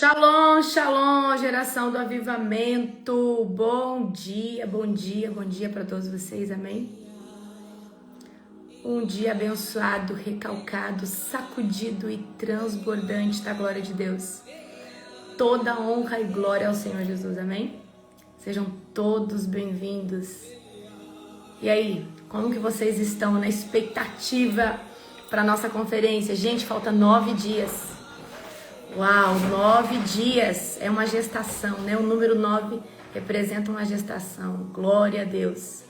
Shalom, shalom, geração do avivamento. Bom dia para todos vocês, amém? Um dia abençoado, recalcado, sacudido e transbordante da glória de Deus. Toda honra e glória ao Senhor Jesus, amém? Sejam todos bem-vindos. E aí, como que vocês estão na expectativa para nossa conferência? Gente, falta 9 dias. Uau, 9 dias, é uma gestação, né? O número 9 representa uma gestação, glória a Deus.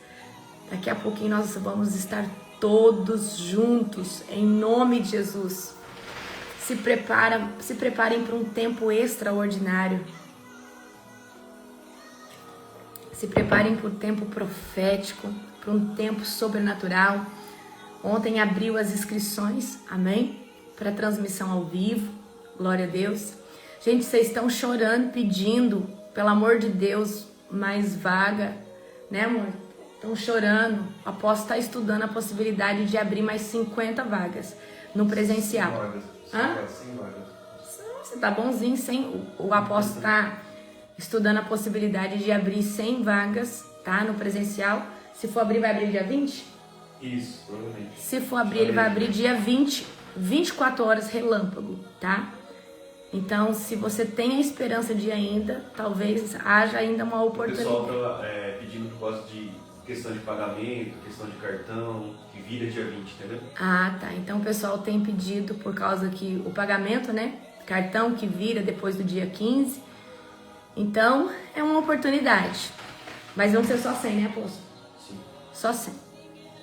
Daqui a pouquinho nós vamos estar todos juntos, em nome de Jesus. Se preparem para um tempo extraordinário. Se preparem para um tempo profético, para um tempo sobrenatural. Ontem abriu as inscrições, amém? Para transmissão ao vivo. Glória a Deus. Gente, vocês estão chorando, pedindo, pelo amor de Deus, mais vaga, né, amor? Estão chorando. O apóstolo está estudando a possibilidade de abrir mais 50 vagas no presencial. 100 vagas. Você tá bonzinho, o apóstolo está estudando a possibilidade de abrir 100 vagas, tá, no presencial. Se for abrir, vai abrir dia 20? Isso, provavelmente. Se for abrir, ele vai abrir dia 20, 24 horas relâmpago, tá? Então, se você tem a esperança de ainda, talvez haja ainda uma oportunidade. O pessoal tá pedindo por causa de questão de pagamento, questão de cartão, que vira dia 20, entendeu? Ah, tá. Então, o pessoal tem pedido por causa que o pagamento, né? Cartão que vira depois do dia 15. Então, é uma oportunidade. Mas vão ser só 100, né, apóstolo? Sim. Só 100.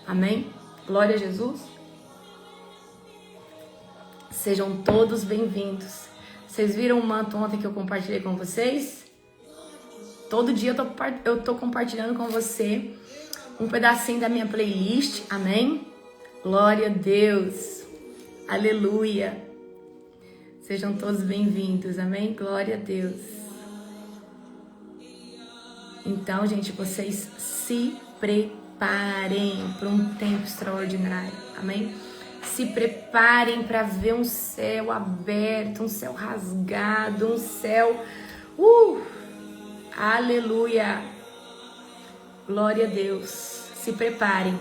Amém? Glória a Jesus. Sejam todos bem-vindos. Vocês viram o manto ontem que eu compartilhei com vocês? Todo dia eu tô compartilhando com você um pedacinho da minha playlist, amém? Glória a Deus, aleluia. Sejam todos bem-vindos, amém? Glória a Deus. Então, gente, vocês se preparem para um tempo extraordinário, amém? Se preparem para ver um céu aberto, um céu rasgado, um céu... Aleluia! Glória a Deus! Se preparem.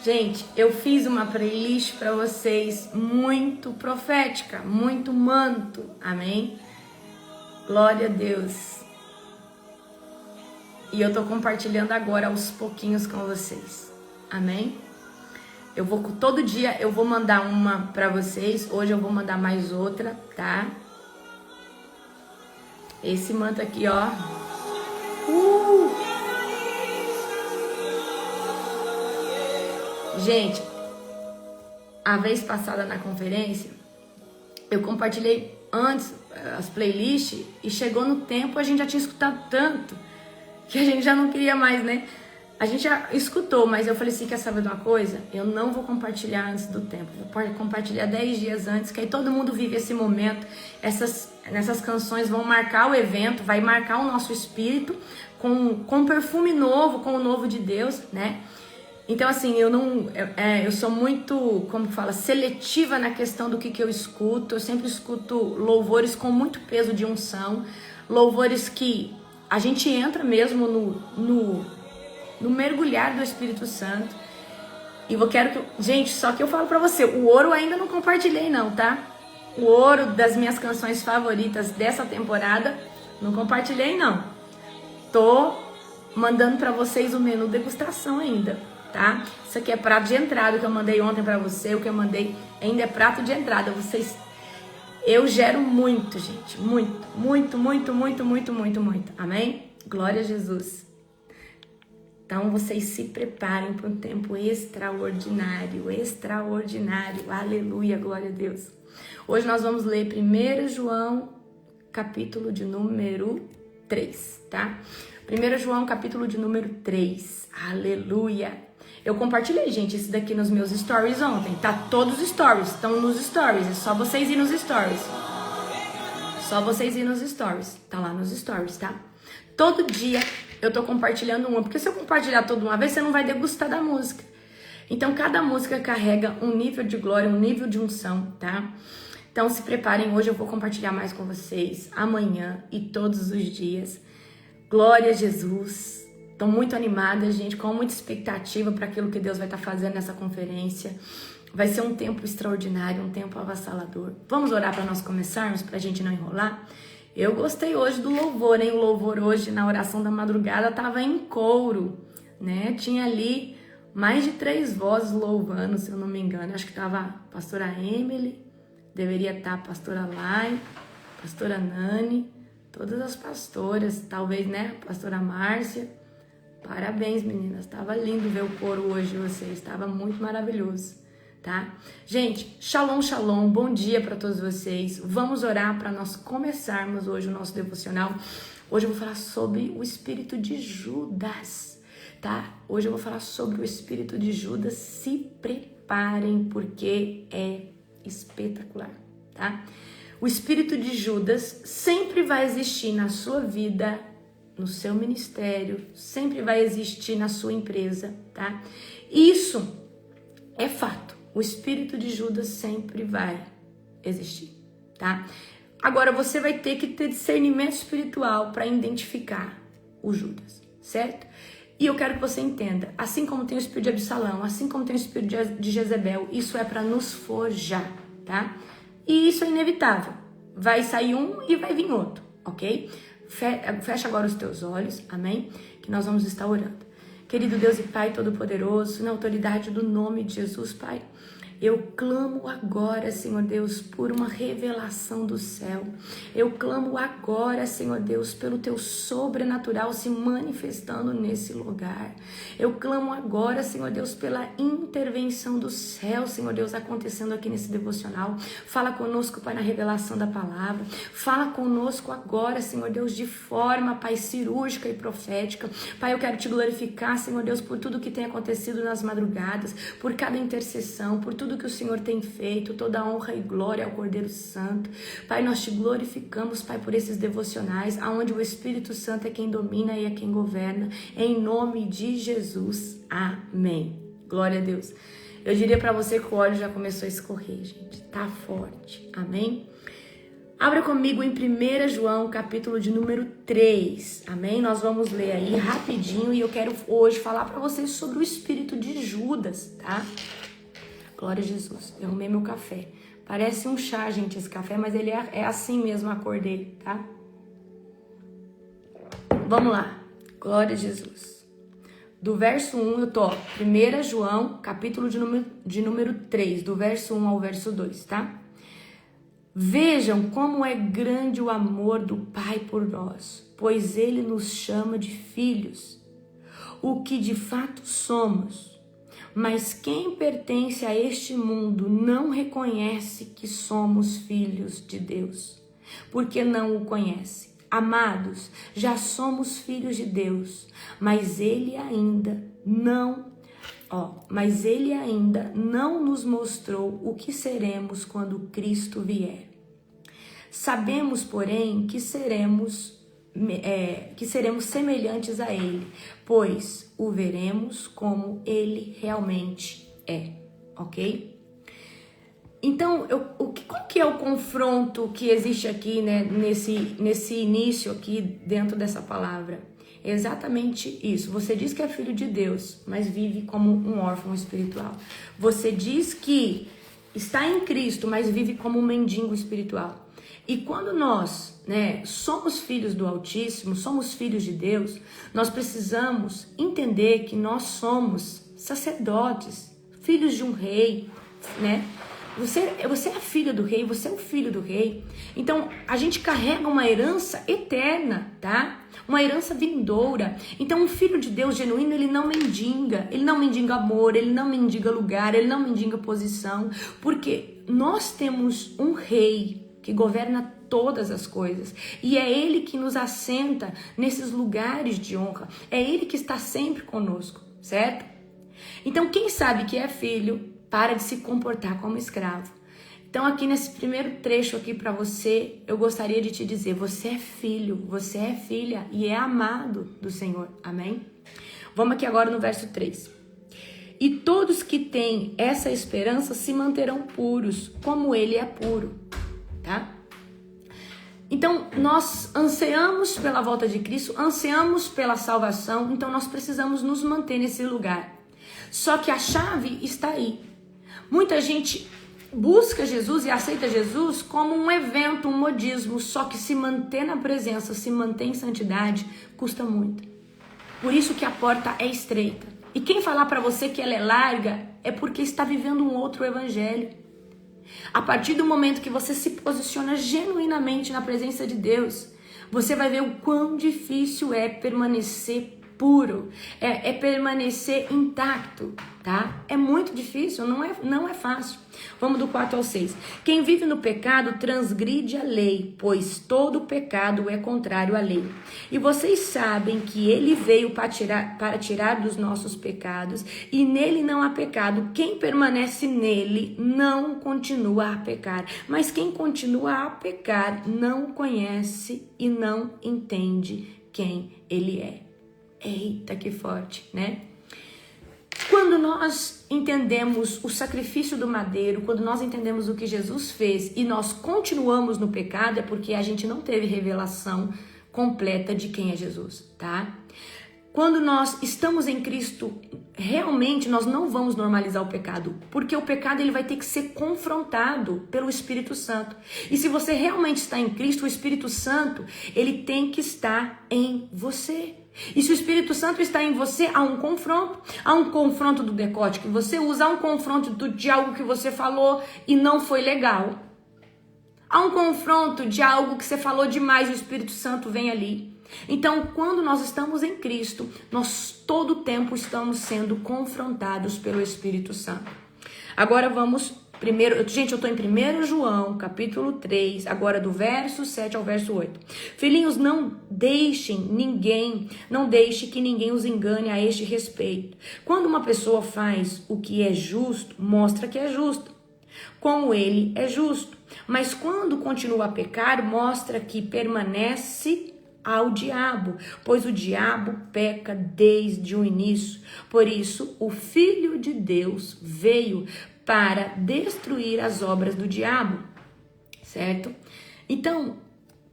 Gente, eu fiz uma playlist para vocês muito profética, muito manto. Amém? Glória a Deus! E eu tô compartilhando agora aos pouquinhos com vocês. Amém? Todo dia eu vou mandar uma pra vocês. Hoje eu vou mandar mais outra, tá? Esse manto aqui, ó. Gente, a vez passada na conferência, eu compartilhei antes as playlists e chegou no tempo, a gente já tinha escutado tanto que a gente já não queria mais, né? A gente já escutou, mas eu falei assim, quer saber de uma coisa? Eu não vou compartilhar antes do tempo. Vou compartilhar 10 dias antes, que aí todo mundo vive esse momento. Essas canções vão marcar o evento, vai marcar o nosso espírito com perfume novo, com o novo de Deus, né? Então, assim, eu sou muito, como fala, seletiva na questão do que eu escuto. Eu sempre escuto louvores com muito peso de unção. Louvores que a gente entra mesmo no mergulhar do Espírito Santo. E gente, só que eu falo pra você, o ouro ainda não compartilhei não, tá? O ouro das minhas canções favoritas dessa temporada, não compartilhei não. Tô mandando pra vocês o menu degustação ainda, tá? Isso aqui é prato de entrada, o que eu mandei ontem pra você, o que eu mandei ainda é prato de entrada. Eu gero muito, gente, muito. Amém? Glória a Jesus. Então, vocês se preparem para um tempo extraordinário. Aleluia, glória a Deus. Hoje nós vamos ler 1 João, capítulo de número 3, tá? 1 João, capítulo de número 3. Aleluia. Eu compartilhei, gente, isso daqui nos meus stories ontem. Tá todos os stories, estão nos stories. É só vocês ir nos stories. Tá lá nos stories, tá? Todo dia eu tô compartilhando uma, porque se eu compartilhar toda uma vez, você não vai degustar da música. Então, cada música carrega um nível de glória, um nível de unção, tá? Então se preparem, hoje eu vou compartilhar mais com vocês, amanhã e todos os dias. Glória a Jesus. Estou muito animada, gente, com muita expectativa para aquilo que Deus vai estar fazendo nessa conferência. Vai ser um tempo extraordinário, um tempo avassalador. Vamos orar para nós começarmos, para a gente não enrolar? Eu gostei hoje do louvor, hein? O louvor hoje, na oração da madrugada, estava em couro, né? Tinha ali mais de 3 vozes louvando, se eu não me engano. Acho que estava a pastora Emily, deveria estar a pastora Lai, a pastora Nani, todas as pastoras, talvez, né? A pastora Márcia. Parabéns, meninas. Estava lindo ver o coro hoje de vocês. Estava muito maravilhoso, tá? Gente, shalom, shalom. Bom dia para todos vocês. Vamos orar para nós começarmos hoje o nosso devocional. Hoje eu vou falar sobre o espírito de Judas, tá? Hoje eu vou falar sobre o espírito de Judas. Se preparem, porque é espetacular, tá? O espírito de Judas sempre vai existir na sua vida, no seu ministério, sempre vai existir na sua empresa, tá? Isso é fato. O espírito de Judas sempre vai existir, tá? Agora você vai ter que ter discernimento espiritual para identificar o Judas, certo? E eu quero que você entenda, assim como tem o espírito de Absalão, assim como tem o espírito de Jezebel, isso é para nos forjar, tá? E isso é inevitável. Vai sair um e vai vir outro, ok? Fecha agora os teus olhos, amém? Que nós vamos estar orando. Querido Deus e Pai Todo-Poderoso, na autoridade do nome de Jesus, Pai, eu clamo agora, Senhor Deus, por uma revelação do céu. Eu clamo agora, Senhor Deus, pelo Teu sobrenatural se manifestando nesse lugar. Eu clamo agora, Senhor Deus, pela intervenção do céu, Senhor Deus, acontecendo aqui nesse devocional. Fala conosco, Pai, na revelação da palavra. Fala conosco agora, Senhor Deus, de forma, Pai, cirúrgica e profética. Pai, eu quero Te glorificar, Senhor Deus, por tudo que tem acontecido nas madrugadas, por cada intercessão, por tudo que o Senhor tem feito, toda a honra e glória ao Cordeiro Santo. Pai, nós Te glorificamos, Pai, por esses devocionais, aonde o Espírito Santo é quem domina e é quem governa, em nome de Jesus, amém. Glória a Deus. Eu diria para você que o óleo já começou a escorrer, gente, tá forte, amém? Abra comigo em 1 João, capítulo de número 3, amém? Nós vamos ler aí rapidinho e eu quero hoje falar para vocês sobre o espírito de Judas, tá? Glória a Jesus. Eu arrumei meu café. Parece um chá, gente, esse café, mas ele é assim mesmo a cor dele, tá? Vamos lá. Glória a Jesus. Do verso 1, eu tô, 1 João, capítulo de número 3, do verso 1 ao verso 2, tá? Vejam como é grande o amor do Pai por nós, pois Ele nos chama de filhos, o que de fato somos. Mas quem pertence a este mundo não reconhece que somos filhos de Deus, porque não o conhece. Amados, já somos filhos de Deus, mas Ele ainda não nos mostrou o que seremos quando Cristo vier. Sabemos, porém, que seremos semelhantes a Ele, pois o veremos como Ele realmente é, ok? Então, qual que é o confronto que existe aqui, né, nesse início aqui dentro dessa palavra? É exatamente isso. Você diz que é filho de Deus, mas vive como um órfão espiritual. Você diz que está em Cristo, mas vive como um mendigo espiritual. E quando nós, né, somos filhos do Altíssimo, somos filhos de Deus, nós precisamos entender que nós somos sacerdotes, filhos de um rei, né? Você é filho do rei, você é o filho do rei. Então, a gente carrega uma herança eterna, tá? Uma herança vindoura. Então, um filho de Deus genuíno, ele não mendiga. Ele não mendiga amor, ele não mendiga lugar, ele não mendiga posição. Porque nós temos um rei que governa todas as coisas. E é Ele que nos assenta nesses lugares de honra. É Ele que está sempre conosco, certo? Então, quem sabe que é filho, para de se comportar como escravo. Então, aqui nesse primeiro trecho aqui para você, eu gostaria de te dizer, você é filho, você é filha e é amado do Senhor. Amém? Vamos aqui agora no verso 3. E todos que têm essa esperança se manterão puros, como Ele é puro. tá? Então, nós ansiamos pela volta de Cristo, ansiamos pela salvação, então nós precisamos nos manter nesse lugar. Só que a chave está aí. Muita gente busca Jesus e aceita Jesus como um evento, um modismo, só que se manter na presença, se manter em santidade, custa muito. Por isso que a porta é estreita. E quem falar para você que ela é larga é porque está vivendo um outro evangelho. A partir do momento que você se posiciona genuinamente na presença de Deus, você vai ver o quão difícil é permanecer puro, é permanecer intacto, tá? É muito difícil, não é fácil. Vamos do 4 ao 6. Quem vive no pecado transgride a lei, pois todo pecado é contrário à lei. E vocês sabem que ele veio para tirar dos nossos pecados, e nele não há pecado. Quem permanece nele não continua a pecar, mas quem continua a pecar não conhece e não entende quem ele é. Eita, que forte, né? Quando nós entendemos o sacrifício do madeiro, quando nós entendemos o que Jesus fez e nós continuamos no pecado, é porque a gente não teve revelação completa de quem é Jesus, tá? Quando nós estamos em Cristo, realmente nós não vamos normalizar o pecado, porque o pecado ele vai ter que ser confrontado pelo Espírito Santo. E se você realmente está em Cristo, o Espírito Santo, ele tem que estar em você. E se o Espírito Santo está em você, há um confronto do decote que você usa, há um confronto de algo que você falou e não foi legal. Há um confronto de algo que você falou demais, o Espírito Santo vem ali. Então, quando nós estamos em Cristo, nós todo o tempo estamos sendo confrontados pelo Espírito Santo. Agora vamos, gente, eu estou em 1 João, capítulo 3, agora do verso 7 ao verso 8. Filhinhos, não deixe que ninguém os engane a este respeito. Quando uma pessoa faz o que é justo, mostra que é justo, como ele é justo. Mas quando continua a pecar, mostra que permanece ao diabo, pois o diabo peca desde o início. Por isso, o Filho de Deus veio para destruir as obras do diabo, certo? Então,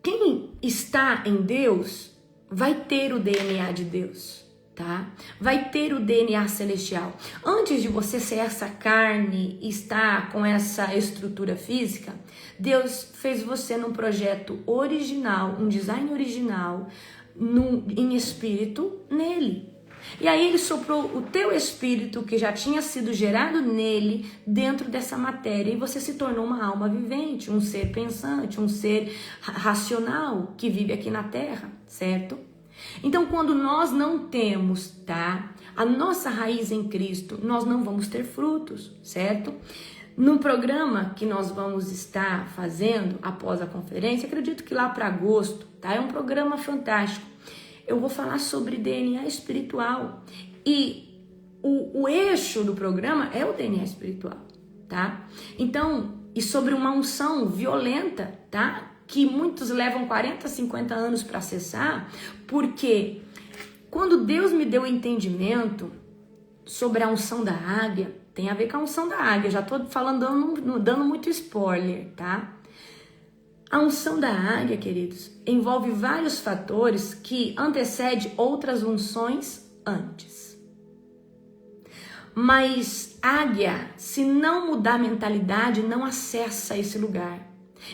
quem está em Deus vai ter o DNA de Deus, tá? Vai ter o DNA celestial. Antes de você ser essa carne e estar com essa estrutura física, Deus fez você num projeto original, um design original, em espírito nele. E aí ele soprou o teu espírito, que já tinha sido gerado nele, dentro dessa matéria, e você se tornou uma alma vivente, um ser pensante, um ser racional, que vive aqui na Terra, certo? Então, quando nós não temos, tá, a nossa raiz em Cristo, nós não vamos ter frutos, certo? No programa que nós vamos estar fazendo após a conferência, acredito que lá para agosto, tá? É um programa fantástico. Eu vou falar sobre DNA espiritual. E o eixo do programa é o DNA espiritual, tá? Então, e sobre uma unção violenta, tá? Que muitos levam 40, 50 anos para acessar, porque quando Deus me deu o entendimento sobre a unção da águia, tem a ver com a unção da águia, já tô falando, dando muito spoiler, tá? A unção da águia, queridos, envolve vários fatores que antecedem outras unções antes. Mas águia, se não mudar a mentalidade, não acessa esse lugar.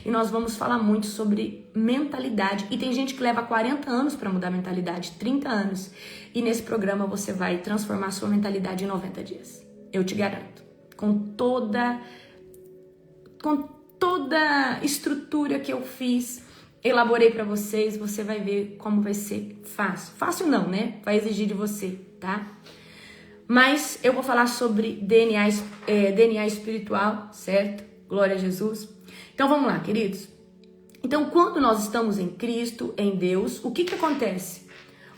E nós vamos falar muito sobre mentalidade. E tem gente que leva 40 anos para mudar a mentalidade, 30 anos. E nesse programa você vai transformar a sua mentalidade em 90 dias. Eu te garanto. Com toda estrutura que eu fiz, elaborei para vocês, você vai ver como vai ser fácil. Fácil não, né? Vai exigir de você, tá? Mas eu vou falar sobre DNA espiritual, certo? Glória a Jesus. Então vamos lá, queridos. Então, quando nós estamos em Cristo, em Deus, o que acontece?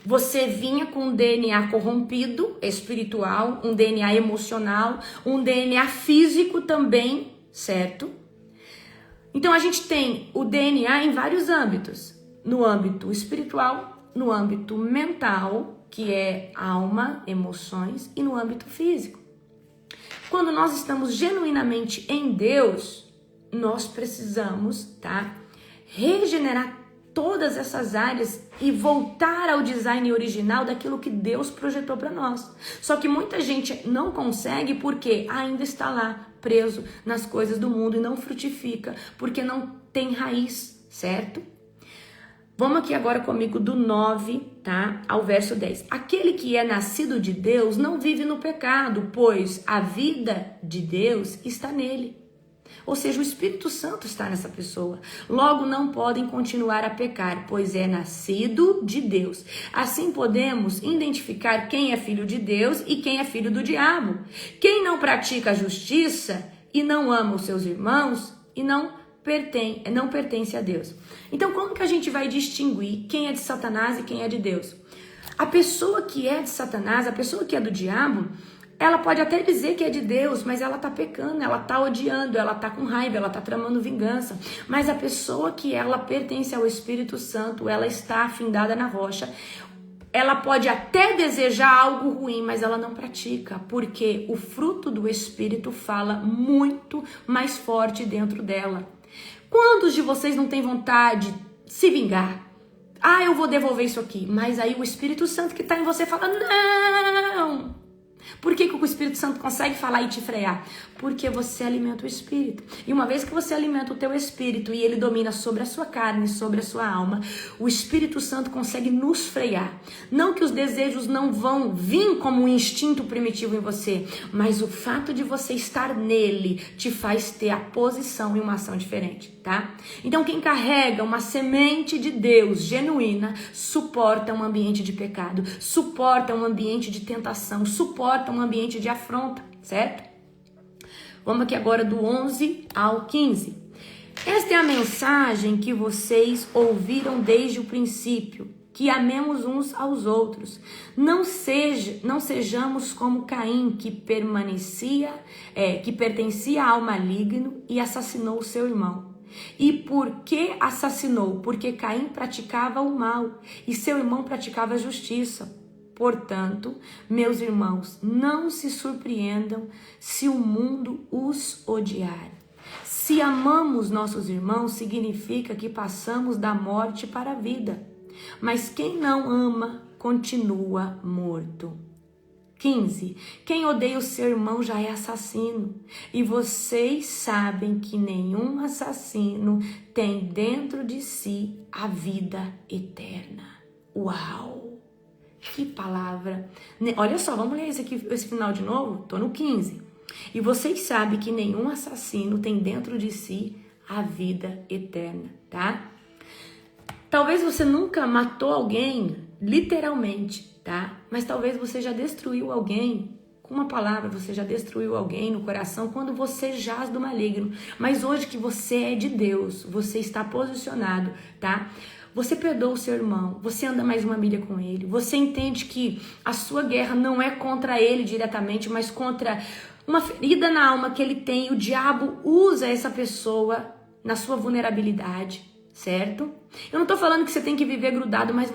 Você vinha com um DNA corrompido, espiritual, um DNA emocional, um DNA físico também, certo? Então a gente tem o DNA em vários âmbitos. No âmbito espiritual, no âmbito mental, que é alma, emoções, e no âmbito físico. Quando nós estamos genuinamente em Deus, nós precisamos, tá, regenerar todas essas áreas e voltar ao design original daquilo que Deus projetou para nós. Só que muita gente não consegue porque ainda está lá preso nas coisas do mundo e não frutifica, porque não tem raiz, certo? Vamos aqui agora comigo do 9, tá, ao verso 10. Aquele que é nascido de Deus não vive no pecado, pois a vida de Deus está nele. Ou seja, o Espírito Santo está nessa pessoa. Logo, não podem continuar a pecar, pois é nascido de Deus. Assim podemos identificar quem é filho de Deus e quem é filho do diabo. Quem não pratica a justiça e não ama os seus irmãos e não pertence a Deus. Então, como que a gente vai distinguir quem é de Satanás e quem é de Deus? A pessoa que é de Satanás, a pessoa que é do diabo, ela pode até dizer que é de Deus, mas ela tá pecando, ela tá odiando, ela tá com raiva, ela tá tramando vingança. Mas a pessoa que ela pertence ao Espírito Santo, ela está afindada na rocha. Ela pode até desejar algo ruim, mas ela não pratica, porque o fruto do Espírito fala muito mais forte dentro dela. Quantos de vocês não têm vontade de se vingar? Ah, eu vou devolver isso aqui. Mas aí o Espírito Santo que está em você fala, não! Por que o Espírito Santo consegue falar e te frear? Porque você alimenta o Espírito. E uma vez que você alimenta o teu Espírito e ele domina sobre a sua carne, sobre a sua alma, o Espírito Santo consegue nos frear. Não que os desejos não vão vir como um instinto primitivo em você, mas o fato de você estar nele te faz ter a posição e uma ação diferente, tá? Então quem carrega uma semente de Deus genuína, suporta um ambiente de pecado, suporta um ambiente de tentação, suporta um ambiente de afronta, certo? Vamos aqui agora do 11 ao 15. Esta é a mensagem que vocês ouviram desde o princípio, que amemos uns aos outros. Não sejamos como Caim, que pertencia ao maligno e assassinou o seu irmão. E por que assassinou? Porque Caim praticava o mal e seu irmão praticava a justiça. Portanto, meus irmãos, não se surpreendam se o mundo os odiar. Se amamos nossos irmãos, significa que passamos da morte para a vida. Mas quem não ama, continua morto. 15. Quem odeia o seu irmão já é assassino. E vocês sabem que nenhum assassino tem dentro de si a vida eterna. Uau! Que palavra. Olha só, vamos ler esse final de novo? Tô no 15. E vocês sabem que nenhum assassino tem dentro de si a vida eterna, tá? Talvez você nunca matou alguém, literalmente, tá? Mas talvez você já destruiu alguém com uma palavra, você já destruiu alguém no coração quando você jaz do maligno. Mas hoje que você é de Deus, você está posicionado, tá? Você perdoa o seu irmão, você anda mais uma milha com ele, você entende que a sua guerra não é contra ele diretamente, mas contra uma ferida na alma que ele tem. O diabo usa essa pessoa na sua vulnerabilidade, certo? Eu não tô falando que você tem que viver grudado, mas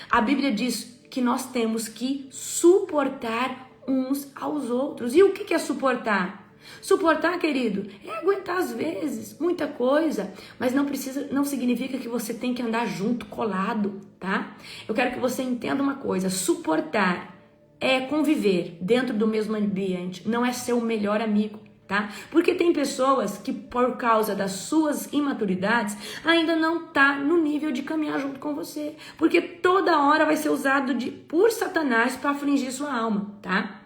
a Bíblia diz que nós temos que suportar uns aos outros. E o que é suportar? Suportar, querido, é aguentar às vezes muita coisa, mas não significa que você tem que andar junto, colado, tá? Eu quero que você entenda uma coisa: suportar é conviver dentro do mesmo ambiente, não é ser o melhor amigo, tá? Porque tem pessoas que, por causa das suas imaturidades, ainda não tá no nível de caminhar junto com você, porque toda hora vai ser usado por Satanás para afligir sua alma, tá?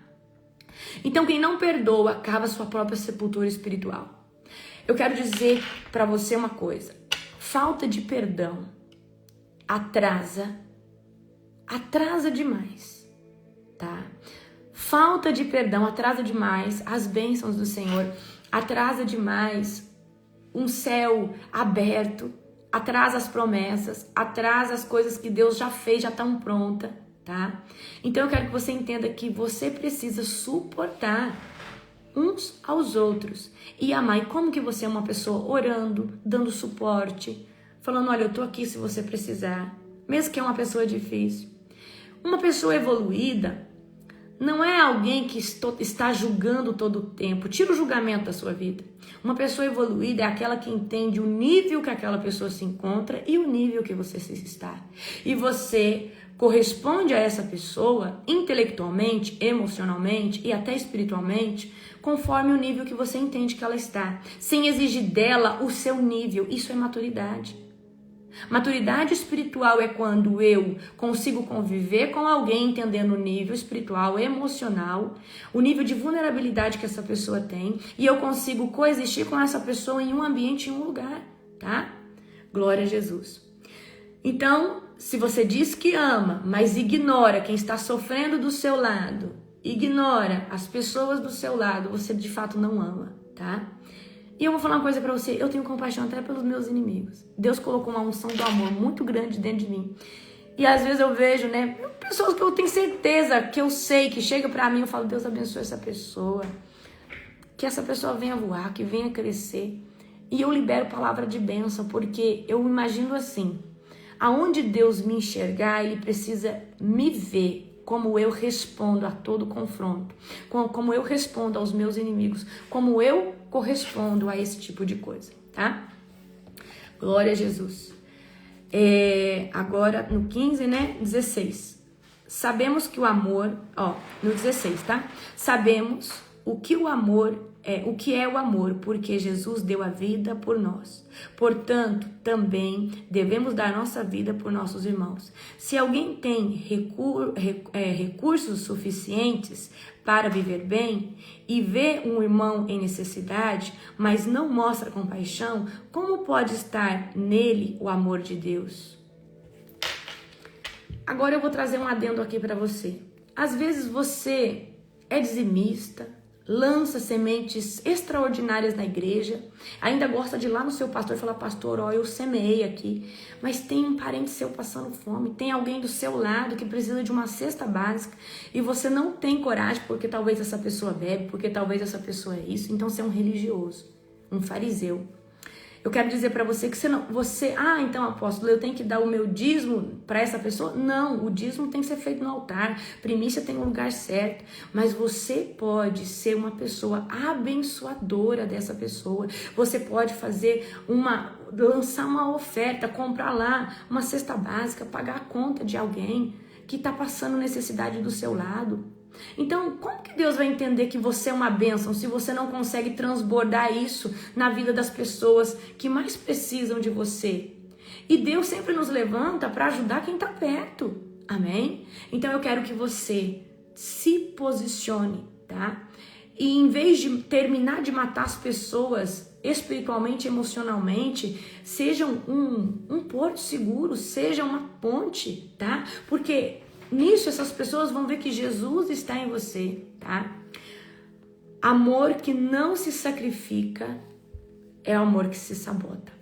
Então, quem não perdoa, cava sua própria sepultura espiritual. Eu quero dizer para você uma coisa: falta de perdão atrasa demais, tá? Falta de perdão atrasa demais as bênçãos do Senhor, atrasa demais um céu aberto, atrasa as promessas, atrasa as coisas que Deus já fez, já estão prontas, tá? Então eu quero que você entenda que você precisa suportar uns aos outros e amar. E como que você é uma pessoa orando, dando suporte, falando, olha, eu tô aqui se você precisar, mesmo que é uma pessoa difícil. Uma pessoa evoluída não é alguém que está julgando todo o tempo. Tira o julgamento da sua vida. Uma pessoa evoluída é aquela que entende o nível que aquela pessoa se encontra e o nível que você está. E você corresponde a essa pessoa intelectualmente, emocionalmente e até espiritualmente, conforme o nível que você entende que ela está, sem exigir dela o seu nível. Isso é maturidade. Maturidade espiritual é quando eu consigo conviver com alguém entendendo o nível espiritual, emocional, o nível de vulnerabilidade que essa pessoa tem, e eu consigo coexistir com essa pessoa em um ambiente, em um lugar, tá? Glória a Jesus. Então, se você diz que ama, mas ignora quem está sofrendo do seu lado, ignora as pessoas do seu lado, você de fato não ama, tá? E eu vou falar uma coisa pra você, eu tenho compaixão até pelos meus inimigos. Deus colocou uma unção do amor muito grande dentro de mim. E às vezes eu vejo, né, pessoas que eu tenho certeza, que eu sei, que chega pra mim, eu falo, Deus abençoe essa pessoa. Que essa pessoa venha voar, que venha crescer. E eu libero palavra de bênção, porque eu imagino assim, aonde Deus me enxergar, Ele precisa me ver como eu respondo a todo confronto, como eu respondo aos meus inimigos, como eu correspondo a esse tipo de coisa, tá? Glória a Jesus. Agora no 15, né? 16. Sabemos que o amor, no 16, tá? Sabemos o que o que é o amor, porque Jesus deu a vida por nós. Portanto, também devemos dar nossa vida por nossos irmãos. Se alguém tem recursos suficientes para viver bem e vê um irmão em necessidade, mas não mostra compaixão, como pode estar nele o amor de Deus? Agora eu vou trazer um adendo aqui para você. Às vezes você é dizimista, lança sementes extraordinárias na igreja, ainda gosta de ir lá no seu pastor e falar, pastor, eu semeei aqui, mas tem um parente seu passando fome, tem alguém do seu lado que precisa de uma cesta básica e você não tem coragem porque talvez essa pessoa bebe, porque talvez essa pessoa é isso, então você é um religioso, um fariseu. Eu quero dizer para você que então apóstolo, eu tenho que dar o meu dízimo para essa pessoa? Não, o dízimo tem que ser feito no altar, primícia tem um lugar certo, mas você pode ser uma pessoa abençoadora dessa pessoa, você pode lançar uma oferta, comprar lá uma cesta básica, pagar a conta de alguém que está passando necessidade do seu lado. Então, como que Deus vai entender que você é uma bênção se você não consegue transbordar isso na vida das pessoas que mais precisam de você? E Deus sempre nos levanta para ajudar quem está perto, amém? Então eu quero que você se posicione, tá? E em vez de terminar de matar as pessoas espiritualmente, emocionalmente, sejam um porto seguro, seja uma ponte, tá? Porque nisso, essas pessoas vão ver que Jesus está em você, tá? Amor que não se sacrifica é o amor que se sabota.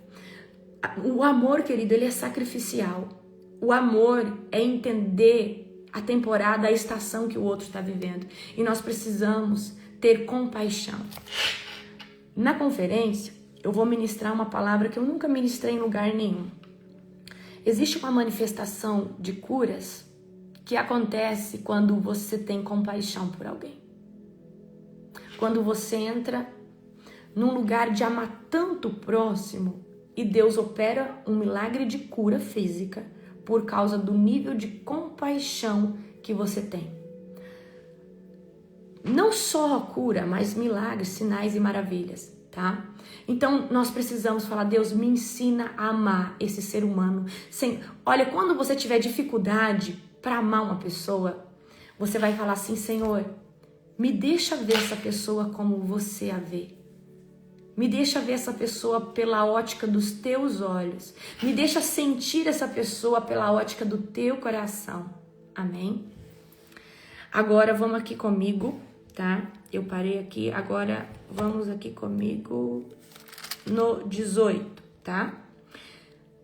O amor, querido, ele é sacrificial. O amor é entender a temporada, a estação que o outro está vivendo. E nós precisamos ter compaixão. Na conferência, eu vou ministrar uma palavra que eu nunca ministrei em lugar nenhum. Existe uma manifestação de curas que acontece quando você tem compaixão por alguém. Quando você entra num lugar de amar tanto o próximo e Deus opera um milagre de cura física por causa do nível de compaixão que você tem. Não só a cura, mas milagres, sinais e maravilhas, tá? Então nós precisamos falar, Deus, me ensina a amar esse ser humano. Olha, quando você tiver dificuldade para amar uma pessoa, você vai falar assim, Senhor, me deixa ver essa pessoa como você a vê. Me deixa ver essa pessoa pela ótica dos teus olhos. Me deixa sentir essa pessoa pela ótica do teu coração. Amém? Agora vamos aqui comigo, tá? Eu parei aqui, agora vamos aqui comigo no 18, tá?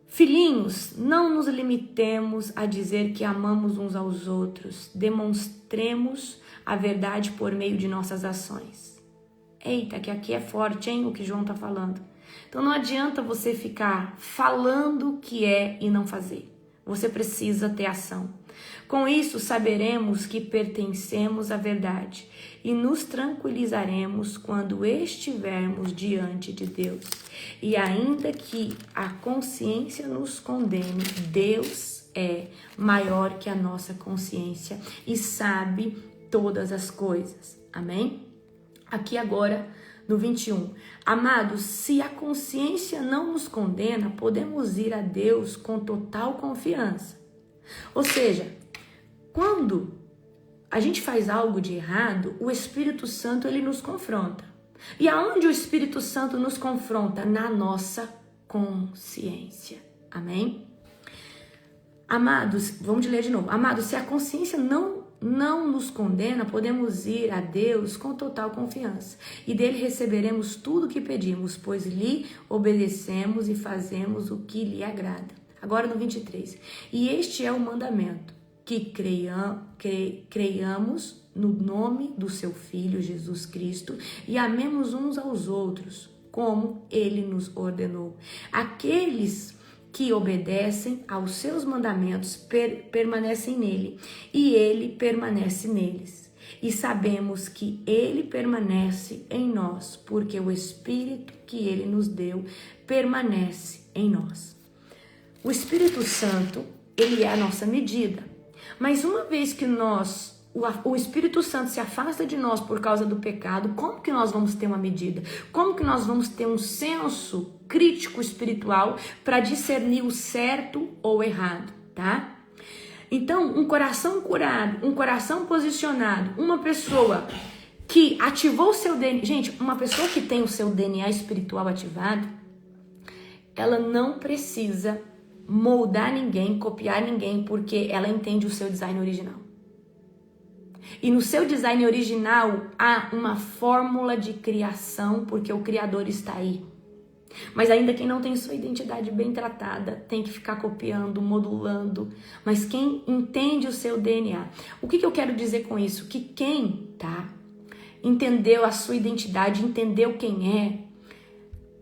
Filhinhos, não nos limitemos a dizer que amamos uns aos outros. Demonstremos a verdade por meio de nossas ações. Eita, que aqui é forte, hein, o que João tá falando. Então não adianta você ficar falando o que é e não fazer. Você precisa ter ação. Com isso, saberemos que pertencemos à verdade e nos tranquilizaremos quando estivermos diante de Deus. E ainda que a consciência nos condene, Deus é maior que a nossa consciência e sabe todas as coisas. Amém? Aqui agora no 21. Amados, se a consciência não nos condena, podemos ir a Deus com total confiança. Ou seja, quando a gente faz algo de errado, o Espírito Santo ele nos confronta. E aonde o Espírito Santo nos confronta? Na nossa consciência. Amém? Amados, vamos ler de novo. Amados, se a consciência não nos condena, podemos ir a Deus com total confiança. E dele receberemos tudo o que pedimos, pois lhe obedecemos e fazemos o que lhe agrada. Agora no 23. E este é o mandamento, que creiamos no nome do seu Filho Jesus Cristo e amemos uns aos outros, como ele nos ordenou. Aqueles que obedecem aos seus mandamentos permanecem nele, e ele permanece neles. E sabemos que ele permanece em nós, porque o Espírito que ele nos deu permanece em nós. O Espírito Santo, ele é a nossa medida. Mas uma vez que o Espírito Santo se afasta de nós por causa do pecado, como que nós vamos ter uma medida? Como que nós vamos ter um senso crítico espiritual para discernir o certo ou errado, tá? Então, um coração curado, um coração posicionado, uma pessoa que ativou o seu DNA... Gente, uma pessoa que tem o seu DNA espiritual ativado, ela não precisa moldar ninguém, copiar ninguém, porque ela entende o seu design original. E no seu design original há uma fórmula de criação, porque o Criador está aí. Mas ainda quem não tem sua identidade bem tratada, tem que ficar copiando, modulando. Mas quem entende o seu DNA... O que eu quero dizer com isso? Que quem, entendeu a sua identidade, entendeu quem é,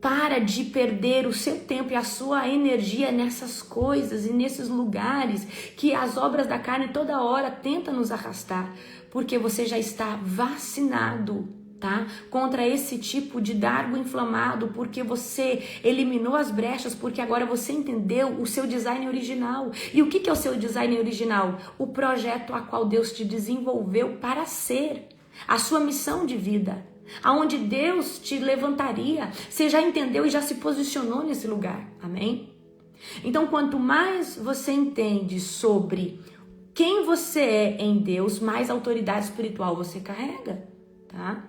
para de perder o seu tempo e a sua energia nessas coisas e nesses lugares que as obras da carne toda hora tentam nos arrastar, porque você já está vacinado, contra esse tipo de dardo inflamado, porque você eliminou as brechas, porque agora você entendeu o seu design original. E o que é o seu design original? O projeto a qual Deus te desenvolveu para ser, a sua missão de vida. Aonde Deus te levantaria, você já entendeu e já se posicionou nesse lugar, amém? Então, quanto mais você entende sobre quem você é em Deus, mais autoridade espiritual você carrega, tá?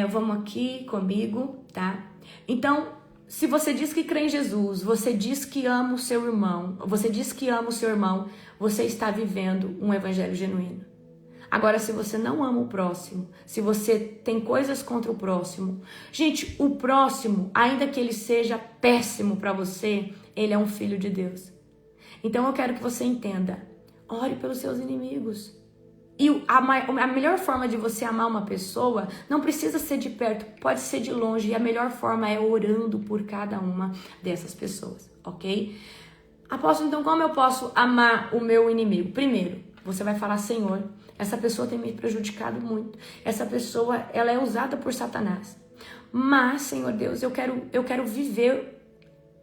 Vamos aqui comigo, tá? Então, se você diz que crê em Jesus, você diz que ama o seu irmão, você está vivendo um evangelho genuíno. Agora, se você não ama o próximo, se você tem coisas contra o próximo... Gente, o próximo, ainda que ele seja péssimo para você, ele é um filho de Deus. Então, eu quero que você entenda. Ore pelos seus inimigos. E a melhor forma de você amar uma pessoa não precisa ser de perto, pode ser de longe. E a melhor forma é orando por cada uma dessas pessoas, ok? Apóstolo, então como eu posso amar o meu inimigo? Primeiro, você vai falar: Senhor, essa pessoa tem me prejudicado muito. Essa pessoa, ela é usada por Satanás. Mas, Senhor Deus, eu quero viver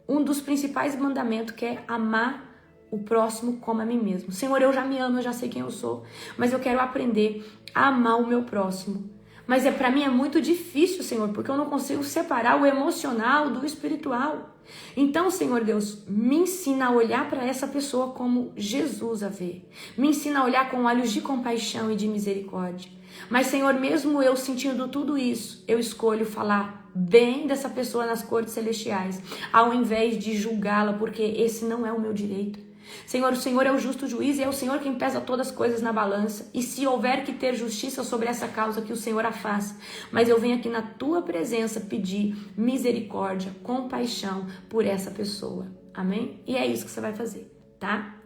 um dos principais mandamentos, que é amar o próximo como a mim mesmo. Senhor, eu já me amo, eu já sei quem eu sou, mas eu quero aprender a amar o meu próximo. Mas para mim é muito difícil, Senhor, porque eu não consigo separar o emocional do espiritual. Então, Senhor Deus, me ensina a olhar para essa pessoa como Jesus a vê. Me ensina a olhar com olhos de compaixão e de misericórdia. Mas, Senhor, mesmo eu sentindo tudo isso, eu escolho falar bem dessa pessoa nas cortes celestiais, ao invés de julgá-la, porque esse não é o meu direito. Senhor, o Senhor é o justo juiz e é o Senhor quem pesa todas as coisas na balança. E se houver que ter justiça sobre essa causa, que o Senhor a faça. Mas eu venho aqui na tua presença pedir misericórdia, compaixão por essa pessoa. Amém? E é isso que você vai fazer, tá?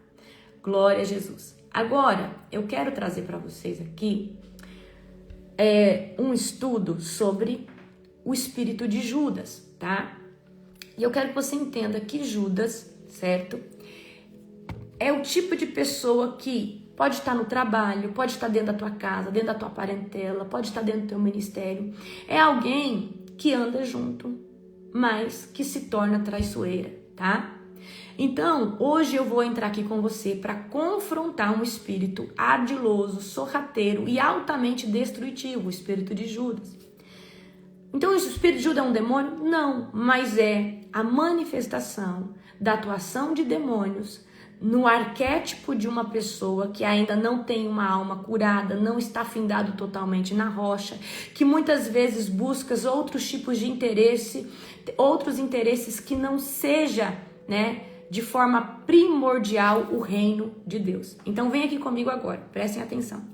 Glória a Jesus. Agora, eu quero trazer para vocês aqui um estudo sobre o espírito de Judas, tá? E eu quero que você entenda que Judas certo? É o tipo de pessoa que pode estar no trabalho, pode estar dentro da tua casa, dentro da tua parentela, pode estar dentro do teu ministério. É alguém que anda junto, mas que se torna traiçoeira, tá? Então, hoje eu vou entrar aqui com você para confrontar um espírito ardiloso, sorrateiro e altamente destrutivo, o espírito de Judas. Então, o espírito de Judas é um demônio? Não, mas é a manifestação da atuação de demônios no arquétipo de uma pessoa que ainda não tem uma alma curada, não está findado totalmente na rocha, que muitas vezes busca outros tipos de interesse, outros interesses que não seja, né, de forma primordial o reino de Deus. Então vem aqui comigo agora, prestem atenção.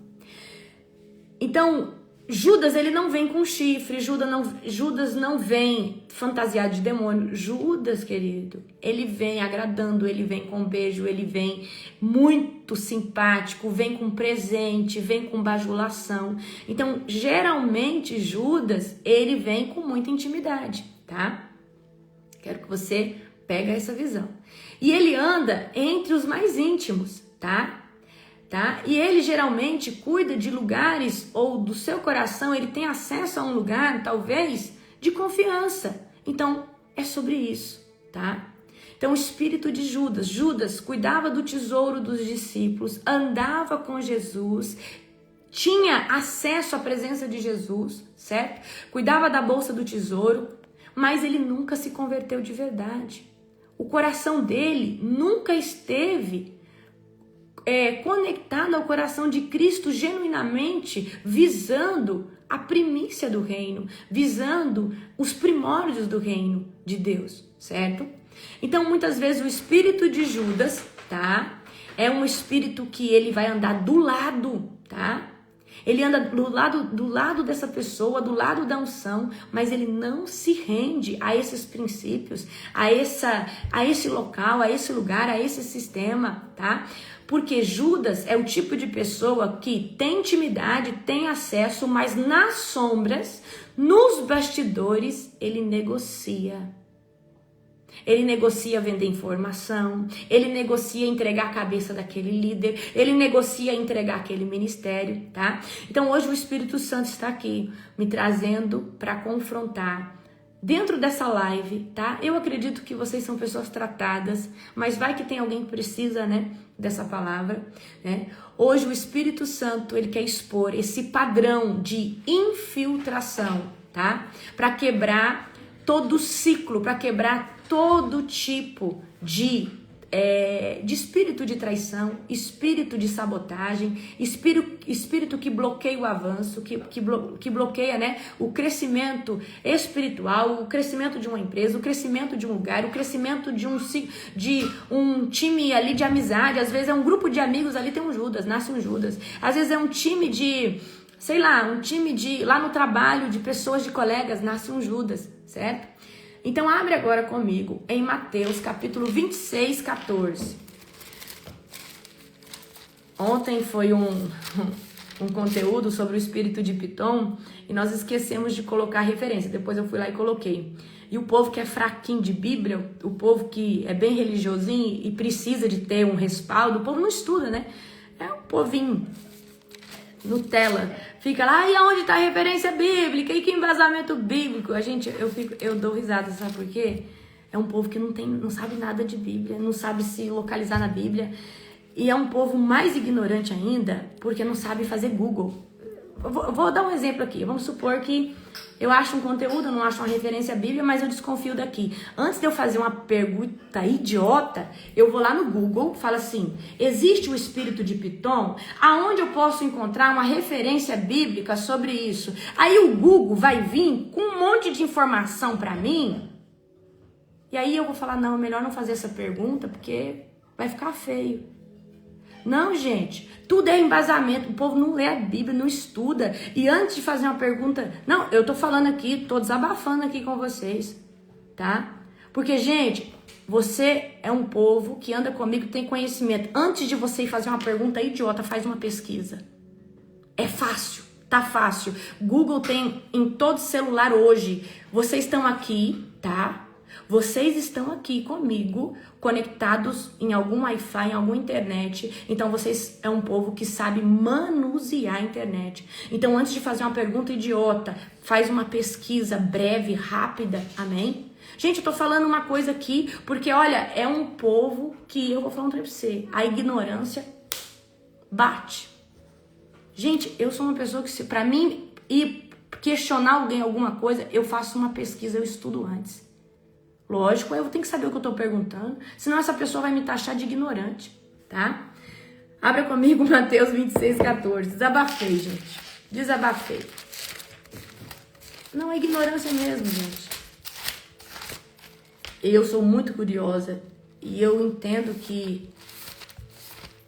Então, Judas, ele não vem com chifre, Judas não vem fantasiado de demônio. Judas, querido, ele vem agradando, ele vem com beijo, ele vem muito simpático, vem com presente, vem com bajulação. Então, geralmente, Judas, ele vem com muita intimidade, tá? Quero que você pegue essa visão. E ele anda entre os mais íntimos, tá? E ele geralmente cuida de lugares, ou do seu coração, ele tem acesso a um lugar, talvez, de confiança. Então, é sobre isso, tá? Então, o espírito de Judas cuidava do tesouro dos discípulos, andava com Jesus, tinha acesso à presença de Jesus, certo? Cuidava da bolsa do tesouro, mas ele nunca se converteu de verdade. O coração dele nunca esteve conectado ao coração de Cristo genuinamente, visando a primícia do reino, visando os primórdios do reino de Deus, certo? Então, muitas vezes o espírito de Judas, tá? É um espírito que ele vai andar do lado, tá? Ele anda do lado dessa pessoa, do lado da unção, mas ele não se rende a esses princípios, a esse local, a esse lugar, a esse sistema, tá? Porque Judas é o tipo de pessoa que tem intimidade, tem acesso, mas nas sombras, nos bastidores, ele negocia. Ele negocia vender informação, ele negocia entregar a cabeça daquele líder, ele negocia entregar aquele ministério, tá? Então hoje o Espírito Santo está aqui me trazendo para confrontar dentro dessa live, tá? Eu acredito que vocês são pessoas tratadas, mas vai que tem alguém que precisa, né, dessa palavra, né? Hoje o Espírito Santo, ele quer expor esse padrão de infiltração, tá? Para quebrar todo o ciclo, para quebrar todo tipo de espírito de traição, espírito de sabotagem, espírito que bloqueia o avanço, que bloqueia, né, o crescimento espiritual, o crescimento de uma empresa, o crescimento de um lugar, o crescimento de um time ali de amizade. Às vezes é um grupo de amigos, ali tem um Judas, nasce um Judas. Às vezes é um time de, sei lá, lá no trabalho, de pessoas, de colegas, nasce um Judas, certo? Então, abre agora comigo em Mateus, capítulo 26, 14. Ontem foi um conteúdo sobre o espírito de Pitom e nós esquecemos de colocar referência. Depois eu fui lá e coloquei. E o povo que é fraquinho de Bíblia, o povo que é bem religiosinho e precisa de ter um respaldo, o povo não estuda, né? É um povinho Nutella, fica lá, e aonde está a referência bíblica? E que embasamento bíblico? Eu dou risada, sabe por quê? É um povo que não sabe nada de Bíblia, não sabe se localizar na Bíblia, e é um povo mais ignorante ainda, porque não sabe fazer Google. Eu vou dar um exemplo aqui. Vamos supor que eu acho um conteúdo, eu não acho uma referência bíblica, mas eu desconfio daqui. Antes de eu fazer uma pergunta idiota, eu vou lá no Google, falo assim: existe o espírito de Pitom? Aonde eu posso encontrar uma referência bíblica sobre isso? Aí o Google vai vir com um monte de informação para mim, e aí eu vou falar: não, é melhor não fazer essa pergunta, porque vai ficar feio. Não, gente, tudo é embasamento. O povo não lê a Bíblia, não estuda. E antes de fazer uma pergunta... Não, eu tô falando aqui, tô desabafando aqui com vocês, tá? Porque, gente, você é um povo que anda comigo, tem conhecimento. Antes de você ir fazer uma pergunta idiota, faz uma pesquisa. É fácil, tá fácil. Google tem em todo celular hoje. Vocês estão aqui, tá? Vocês estão aqui comigo, conectados em algum Wi-Fi, em alguma internet. Então vocês é um povo que sabe manusear a internet. Então antes de fazer uma pergunta idiota, faz uma pesquisa breve, rápida. Amém? Gente, eu tô falando uma coisa aqui, porque olha, é um povo que eu vou falar um trem pra você. A ignorância bate. Gente, eu sou uma pessoa que, pra mim, ir questionar alguém alguma coisa, eu faço uma pesquisa, eu estudo antes. Lógico, eu tenho que saber o que eu tô perguntando, senão essa pessoa vai me taxar de ignorante, tá? Abra comigo Mateus 26:14. Desabafei, gente. Desabafei. Não, é ignorância mesmo, gente. Eu sou muito curiosa e eu entendo que